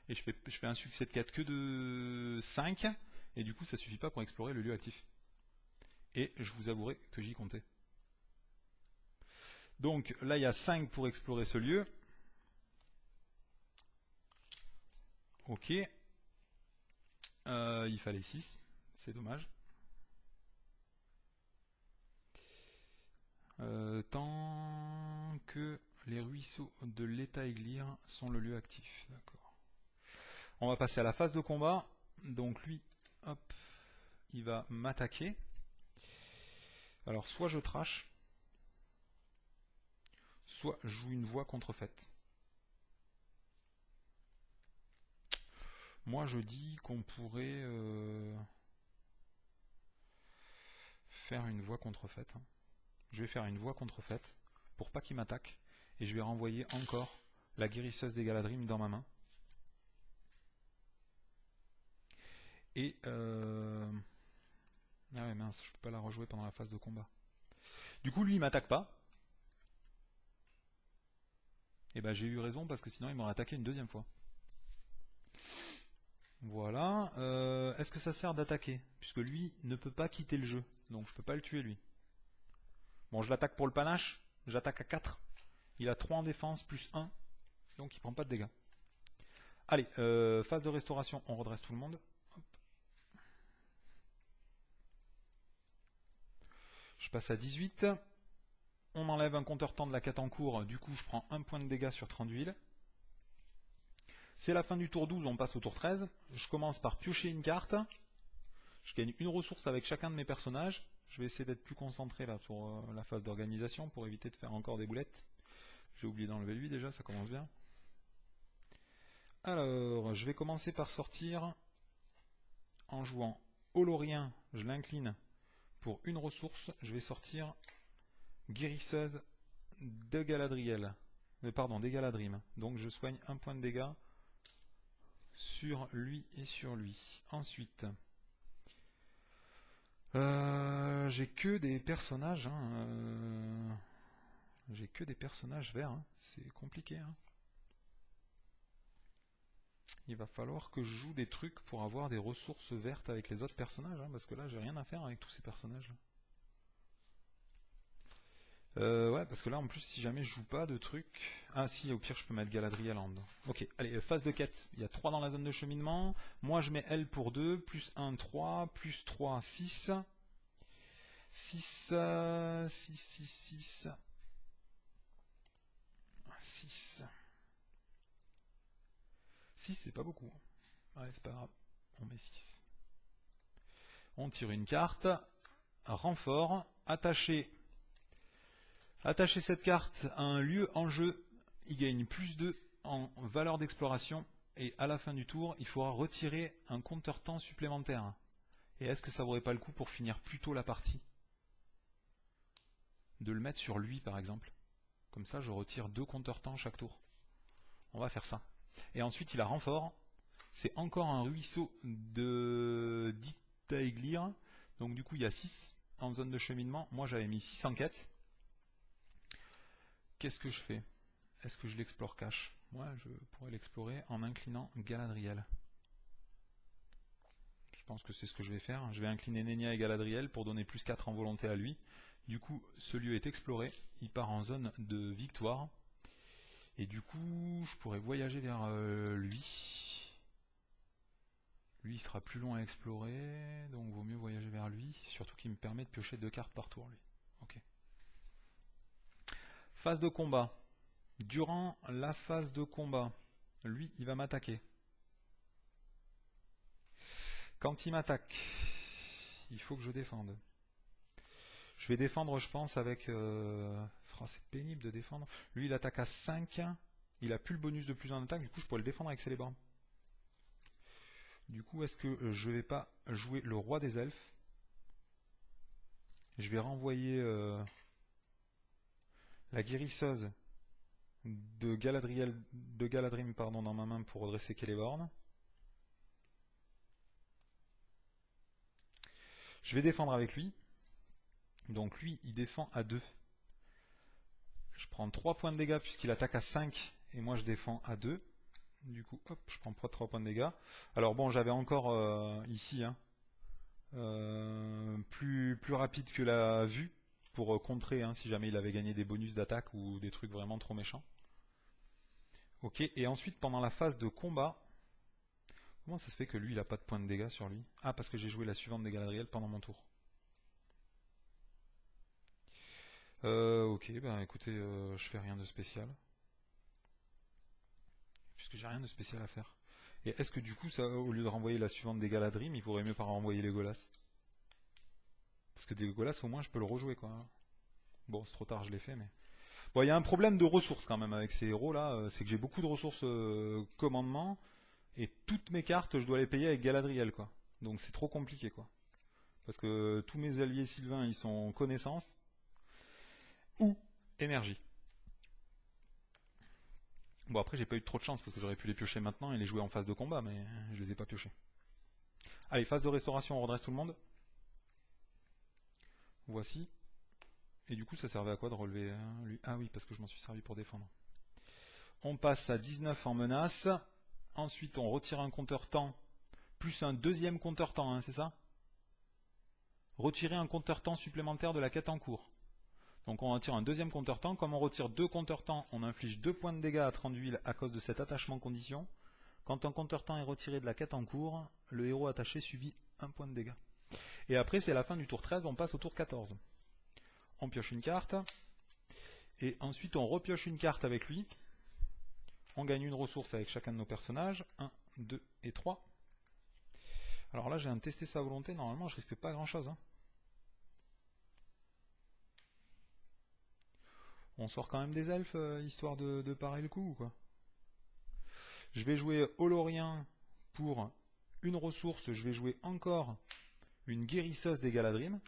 Et je fais un succès de quête que de 5. Et du coup, ça suffit pas pour explorer le lieu actif. Et je vous avouerai que j'y comptais. Donc là, il y a 5 pour explorer ce lieu. Ok. Il fallait 6. C'est dommage. Tant que les ruisseaux de l'État Aeglir sont le lieu actif. D'accord. On va passer à la phase de combat. Donc lui, hop, il va m'attaquer. Alors soit je trash, soit je joue une voie contrefaite. Moi je dis qu'on pourrait faire une voie contrefaite. Hein. Je vais faire une voie contrefaite pour pas qu'il m'attaque. Et je vais renvoyer encore la guérisseuse des Galadrim dans ma main. Et ah ouais mince, je peux pas la rejouer pendant la phase de combat. Du coup lui il m'attaque pas. Et ben j'ai eu raison parce que sinon il m'aurait attaqué une deuxième fois. Voilà. Est-ce que ça sert d'attaquer? Puisque lui ne peut pas quitter le jeu. Donc je peux pas le tuer lui. Bon je l'attaque pour le panache. J'attaque à 4. Il a 3 en défense plus 1. Donc il prend pas de dégâts. Allez, phase de restauration, on redresse tout le monde. Hop. Je passe à 18. On enlève un compteur temps de la quête en cours. Du coup je prends 1 point de dégâts sur 30 d'huile. C'est la fin du tour 12, on passe au tour 13. Je commence par piocher une carte. Je gagne une ressource avec chacun de mes personnages. Je vais essayer d'être plus concentré là sur la phase d'organisation pour éviter de faire encore des boulettes. J'ai oublié d'enlever lui déjà, ça commence bien. Alors, je vais commencer par sortir en jouant Olorien, je l'incline pour une ressource. Je vais sortir Guérisseuse de Galadriel. Pardon, des Galadrim. Donc je soigne 1 point de dégâts sur lui et sur lui. Ensuite, j'ai que des personnages. J'ai que des personnages verts. C'est compliqué. Il va falloir que je joue des trucs pour avoir des ressources vertes avec les autres personnages. Parce que là, j'ai rien à faire avec tous ces personnages. Ouais, parce que là, en plus, si jamais je joue pas de trucs... Ah si, au pire, je peux mettre Galadriel en dedans. Ok, allez, phase de quête. Il y a 3 dans la zone de cheminement. Moi, je mets L pour 2, plus 1, 3, plus 3, 6. 6, 6, 6, 6. 6. 6, c'est pas beaucoup. Allez, c'est pas grave. On met 6. On tire une carte. Renfort. Attacher cette carte à un lieu en jeu, il gagne plus 2 en valeur d'exploration. Et à la fin du tour, il faudra retirer un compteur temps supplémentaire. Et est-ce que ça vaudrait pas le coup pour finir plus tôt la partie? De le mettre sur lui par exemple. Comme ça, je retire 2 compteurs temps chaque tour. On va faire ça. Et ensuite, il a renfort. C'est encore un ruisseau de d'Itaeglir. Donc du coup, il y a 6 en zone de cheminement. Moi, j'avais mis 6 en quête. Qu'est-ce que je fais? Est-ce que je l'explore cache? Ouais, je pourrais l'explorer en inclinant Galadriel. Je pense que c'est ce que je vais faire. Je vais incliner Nenya et Galadriel pour donner plus 4 en volonté à lui. Du coup, ce lieu est exploré. Il part en zone de victoire. Et du coup, je pourrais voyager vers lui. Lui, il sera plus long à explorer. Donc, vaut mieux voyager vers lui. Surtout qu'il me permet de piocher 2 cartes par tour, lui. Ok. Phase de combat. Durant la phase de combat, lui, il va m'attaquer. Quand il m'attaque, il faut que je défende. Je vais défendre, je pense, avec... c'est pénible de défendre. Lui, il attaque à 5. Il a plus le bonus de plus en attaque. Du coup, je pourrais le défendre avec Célébrant. Du coup, est-ce que je vais pas jouer le roi des elfes? Je vais renvoyer la guérisseuse de Galadrim dans ma main pour redresser Celeborn. Je vais défendre avec lui. Donc lui, il défend à 2. Je prends 3 points de dégâts puisqu'il attaque à 5 et moi je défends à 2. Du coup, hop, je prends 3 points de dégâts. Alors bon, j'avais encore ici plus rapide que la vue pour contrer si jamais il avait gagné des bonus d'attaque ou des trucs vraiment trop méchants. Ok, et ensuite pendant la phase de combat, comment ça se fait que lui il a pas de points de dégâts sur lui? Ah, parce que j'ai joué la suivante des Galadriel pendant mon tour. Ok, ben écoutez, je fais rien de spécial. Puisque j'ai rien de spécial à faire. Et est-ce que du coup, ça, au lieu de renvoyer la suivante des Galadrim, il faudrait mieux pas renvoyer Legolas? Parce que des Legolas, au moins, je peux le rejouer, quoi. Bon, c'est trop tard, je l'ai fait, mais... Bon, il y a un problème de ressources, quand même, avec ces héros-là. C'est que j'ai beaucoup de ressources commandement, et toutes mes cartes, je dois les payer avec Galadriel, quoi. Donc c'est trop compliqué, quoi. Parce que tous mes alliés sylvains, ils sont connaissance, ou énergie. Bon, après, j'ai pas eu trop de chance parce que j'aurais pu les piocher maintenant et les jouer en phase de combat, mais je les ai pas piochés. Allez, phase de restauration, on redresse tout le monde. Voici. Et du coup, ça servait à quoi de relever lui? Ah oui, parce que je m'en suis servi pour défendre. On passe à 19 en menace. Ensuite, on retire un compteur temps, plus un deuxième compteur temps, hein, c'est ça? Retirer un compteur temps supplémentaire de la quête en cours. Donc on retire un deuxième compteur temps. Comme on retire 2 compteurs temps, on inflige 2 points de dégâts à 30 d'huile à cause de cet attachement condition. Quand un compteur temps est retiré de la quête en cours, le héros attaché subit 1 point de dégâts. Et après, c'est la fin du tour 13, on passe au tour 14. On pioche une carte. Et ensuite, on repioche une carte avec lui. On gagne une ressource avec chacun de nos personnages. 1, 2 et 3. Alors là, j'ai un tester sa volonté. Normalement, je risque pas grand-chose. Hein. On sort quand même des elfes, histoire de parer le coup, ou quoi? Je vais jouer Olorien pour une ressource. Je vais jouer encore une guérisseuse des Galadrim.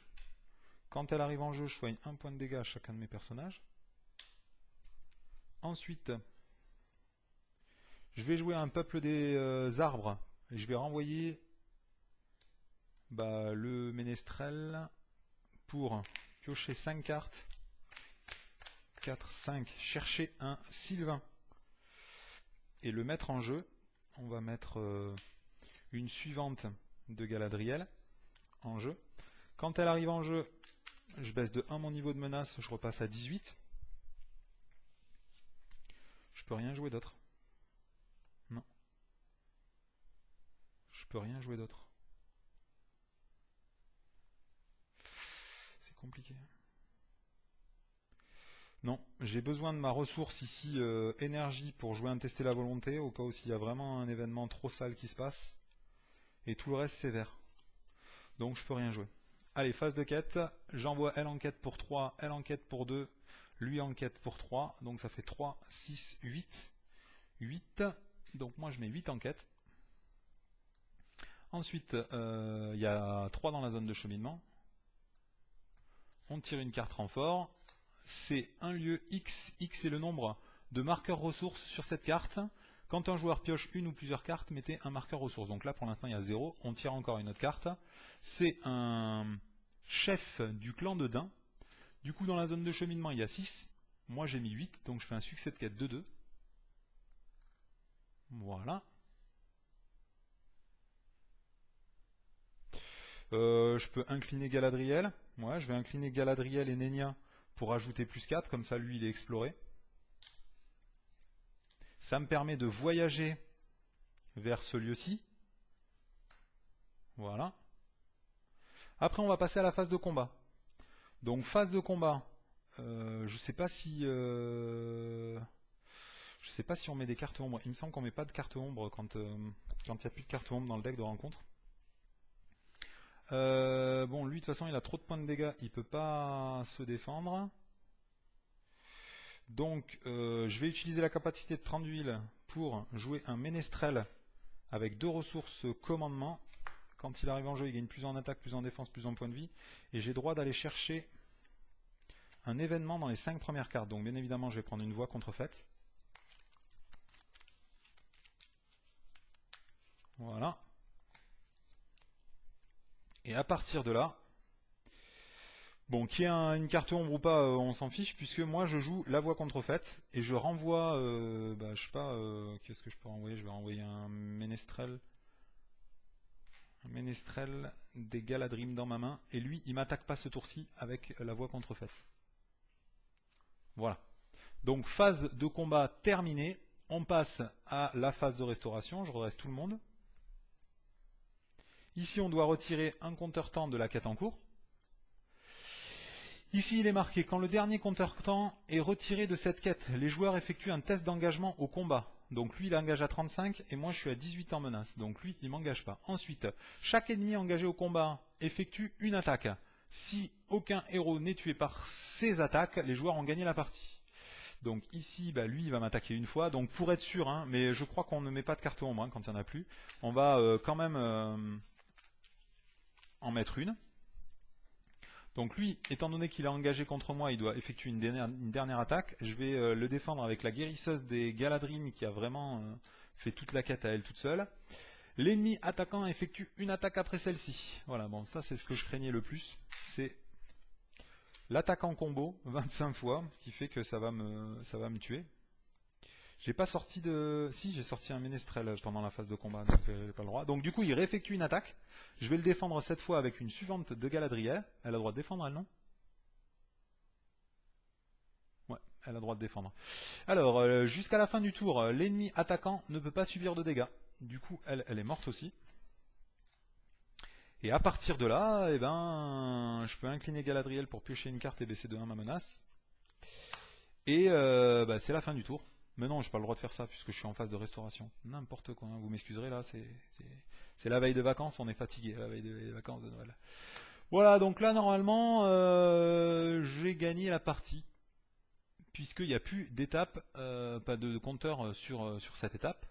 Quand elle arrive en jeu, je soigne 1 point de dégâts à chacun de mes personnages. Ensuite, je vais jouer un peuple des arbres. Et je vais renvoyer le ménestrel pour piocher 5 cartes. 4, 5. Chercher un Sylvain. Et le mettre en jeu. On va mettre une suivante de Galadriel en jeu. Quand elle arrive en jeu, je baisse de 1 mon niveau de menace, je repasse à 18. Je peux rien jouer d'autre. Non. Je peux rien jouer d'autre. C'est compliqué. Non, j'ai besoin de ma ressource ici, énergie, pour jouer un tester la volonté, au cas où s'il y a vraiment un événement trop sale qui se passe. Et tout le reste c'est vert. Donc je peux rien jouer. Allez, phase de quête, j'envoie elle en quête pour 3, elle en quête pour 2, lui en quête pour 3, donc ça fait 3, 6, 8. 8, donc moi je mets 8 en quête. Ensuite, il y a 3 dans la zone de cheminement. On tire une carte renfort. C'est un lieu X. X est le nombre de marqueurs ressources sur cette carte. Quand un joueur pioche une ou plusieurs cartes, mettez un marqueur ressources. Donc là, pour l'instant, il y a 0. On tire encore une autre carte. C'est un chef du clan de Dain. Du coup, dans la zone de cheminement, il y a 6. Moi, j'ai mis 8. Donc, je fais un succès de quête de 2. Voilà. Je peux incliner Galadriel. Ouais, je vais incliner Galadriel et Nenya pour ajouter plus 4. Comme ça, lui, il est exploré. Ça me permet de voyager vers ce lieu-ci. Voilà. Après, on va passer à la phase de combat. Donc, phase de combat. Je sais pas si on met des cartes ombres. Il me semble qu'on met pas de cartes ombres quand il n'y a plus de cartes ombres dans le deck de rencontre. Bon, lui, de toute façon, il a trop de points de dégâts. Il peut pas se défendre. Donc, je vais utiliser la capacité de 30 d'huile pour jouer un ménestrel avec 2 ressources commandement. Quand il arrive en jeu, il gagne plus en attaque, plus en défense, plus en points de vie. Et j'ai droit d'aller chercher un événement dans les 5 premières cartes. Donc, bien évidemment, je vais prendre une voie contrefaite. Voilà. Et à partir de là, bon, qu'il y ait une carte ombre ou pas, on s'en fiche, puisque moi je joue la voie contrefaite et je renvoie, je sais pas, qu'est-ce que je peux renvoyer? Je vais renvoyer un ménestrel des Galadrim dans ma main, et lui, il m'attaque pas ce tour-ci avec la voie contrefaite. Voilà. Donc phase de combat terminée, on passe à la phase de restauration, je redresse tout le monde. Ici, on doit retirer un compteur temps de la quête en cours. Ici, il est marqué, quand le dernier compteur temps est retiré de cette quête, les joueurs effectuent un test d'engagement au combat. Donc lui, il engage à 35 et moi, je suis à 18 en menace. Donc lui, il ne m'engage pas. Ensuite, chaque ennemi engagé au combat effectue une attaque. Si aucun héros n'est tué par ces attaques, les joueurs ont gagné la partie. Donc ici, lui, il va m'attaquer une fois. Donc pour être sûr, hein, mais je crois qu'on ne met pas de carte ombre quand il n'y en a plus, on va quand même en mettre une. Donc lui, étant donné qu'il a engagé contre moi, il doit effectuer une dernière attaque. Je vais le défendre avec la guérisseuse des Galadrim qui a vraiment fait toute la quête à elle toute seule. L'ennemi attaquant effectue une attaque après celle-ci. Voilà, bon, ça c'est ce que je craignais le plus. C'est l'attaque en combo, 25 fois, qui fait que ça va me tuer. J'ai pas sorti de... Si, j'ai sorti un ménestrel pendant la phase de combat, donc j'ai pas le droit. Donc du coup, il réeffectue une attaque. Je vais le défendre cette fois avec une suivante de Galadriel. Elle a le droit de défendre, elle, non? Ouais, elle a le droit de défendre. Alors, jusqu'à la fin du tour, l'ennemi attaquant ne peut pas subir de dégâts. Du coup, elle est morte aussi. Et à partir de là, eh ben, je peux incliner Galadriel pour piocher une carte et baisser de 1 ma menace. Et c'est la fin du tour. Mais non, j'ai pas le droit de faire ça puisque je suis en phase de restauration. N'importe quoi, hein. Vous m'excuserez là, c'est la veille de vacances, on est fatigué, la veille des vacances de Noël. Voilà, donc là normalement, j'ai gagné la partie. Puisqu'il n'y a plus d'étape, pas de compteur sur cette étape.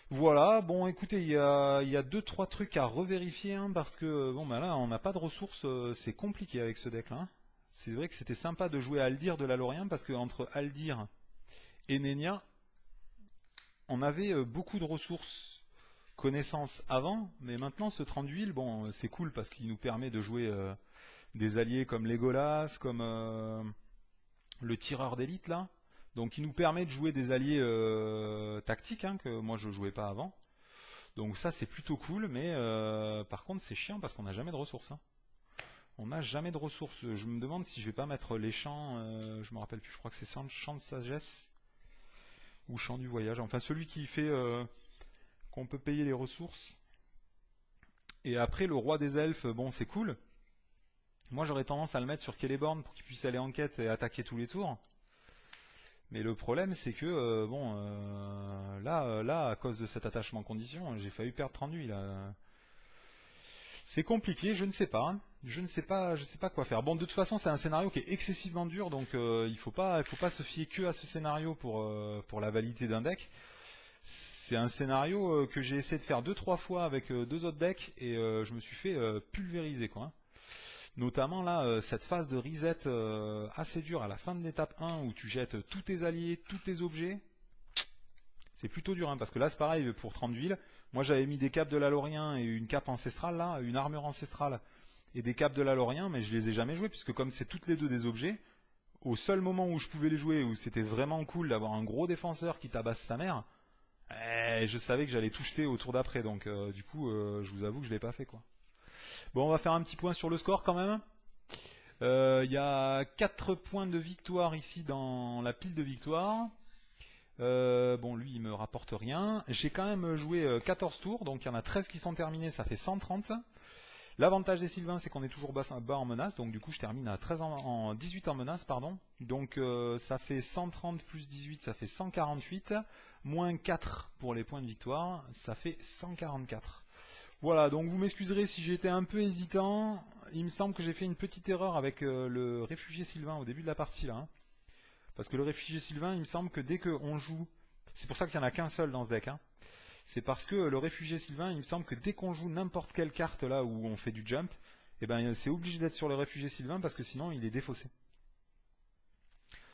Voilà, bon écoutez, il y a 2-3 trucs à revérifier, hein, parce que bon ben là on n'a pas de ressources, c'est compliqué avec ce deck là. Hein. C'est vrai que c'était sympa de jouer Aldir de la Lorien, parce que entre Aldir et Nenya, on avait beaucoup de ressources connaissances avant, mais maintenant ce 30 d'huile, bon c'est cool parce qu'il nous permet de jouer des alliés comme Legolas, comme le tireur d'élite là. Donc il nous permet de jouer des alliés tactiques, hein, que moi je jouais pas avant. Donc ça c'est plutôt cool, mais par contre c'est chiant parce qu'on n'a jamais de ressources. Hein. On n'a jamais de ressources. Je me demande si je vais pas mettre les champs, je me rappelle plus, je crois que c'est champ de sagesse ou champ du voyage. Enfin celui qui fait qu'on peut payer les ressources. Et après le roi des elfes, bon c'est cool. Moi j'aurais tendance à le mettre sur Celeborn pour qu'il puisse aller en quête et attaquer tous les tours. Mais le problème c'est que là à cause de cet attachement condition, j'ai failli perdre 30 d'huile. C'est compliqué, je ne sais pas. Hein. Je ne sais pas quoi faire. Bon, de toute façon, c'est un scénario qui est excessivement dur, donc il faut pas se fier que à ce scénario pour la validité d'un deck. C'est un scénario que j'ai essayé de faire 2-3 fois avec 2 autres decks et je me suis fait pulvériser quoi. Hein. Notamment là, cette phase de reset assez dure à la fin de l'étape 1 où tu jettes tous tes alliés, tous tes objets. C'est plutôt dur, hein, parce que là c'est pareil pour 30 d'huile. Moi j'avais mis des capes de la Lorien et une cape ancestrale là, une armure ancestrale et des capes de la Lorien, mais je les ai jamais jouées puisque comme c'est toutes les deux des objets, au seul moment où je pouvais les jouer, où c'était vraiment cool d'avoir un gros défenseur qui tabasse sa mère, je savais que j'allais tout jeter au tour d'après, donc du coup je vous avoue que je l'ai pas fait quoi. Bon, on va faire un petit point sur le score quand même. Il y a 4 points de victoire ici dans la pile de victoire. Bon, lui, il me rapporte rien. J'ai quand même joué 14 tours, donc il y en a 13 qui sont terminés, ça fait 130. L'avantage des Sylvains, c'est qu'on est toujours bas en menace, donc du coup, je termine à 18 en menace, pardon. Donc ça fait 130 plus 18, ça fait 148. Moins 4 pour les points de victoire, ça fait 144. Voilà, donc vous m'excuserez si j'étais un peu hésitant. Il me semble que j'ai fait une petite erreur avec le réfugié Sylvain au début de la partie là. Hein. Parce que le réfugié Sylvain, il me semble que dès qu'on joue... C'est pour ça qu'il n'y en a qu'un seul dans ce deck. Hein. C'est parce que le réfugié Sylvain, il me semble que dès qu'on joue n'importe quelle carte là où on fait du jump, eh ben, c'est obligé d'être sur le réfugié Sylvain parce que sinon il est défaussé.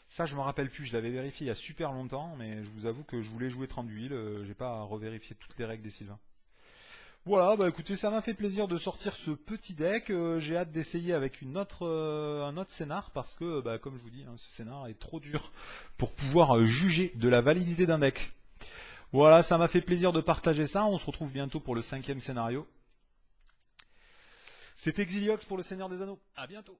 Ça je me rappelle plus, je l'avais vérifié il y a super longtemps, mais je vous avoue que je voulais jouer 30 d'huile, j'ai pas à revérifier toutes les règles des Sylvains. Voilà, bah écoutez, ça m'a fait plaisir de sortir ce petit deck. J'ai hâte d'essayer avec un autre scénar parce que, bah, comme je vous dis, hein, ce scénar est trop dur pour pouvoir juger de la validité d'un deck. Voilà, ça m'a fait plaisir de partager ça. On se retrouve bientôt pour le 5e scénario. C'était Xiliox pour le Seigneur des Anneaux. À bientôt.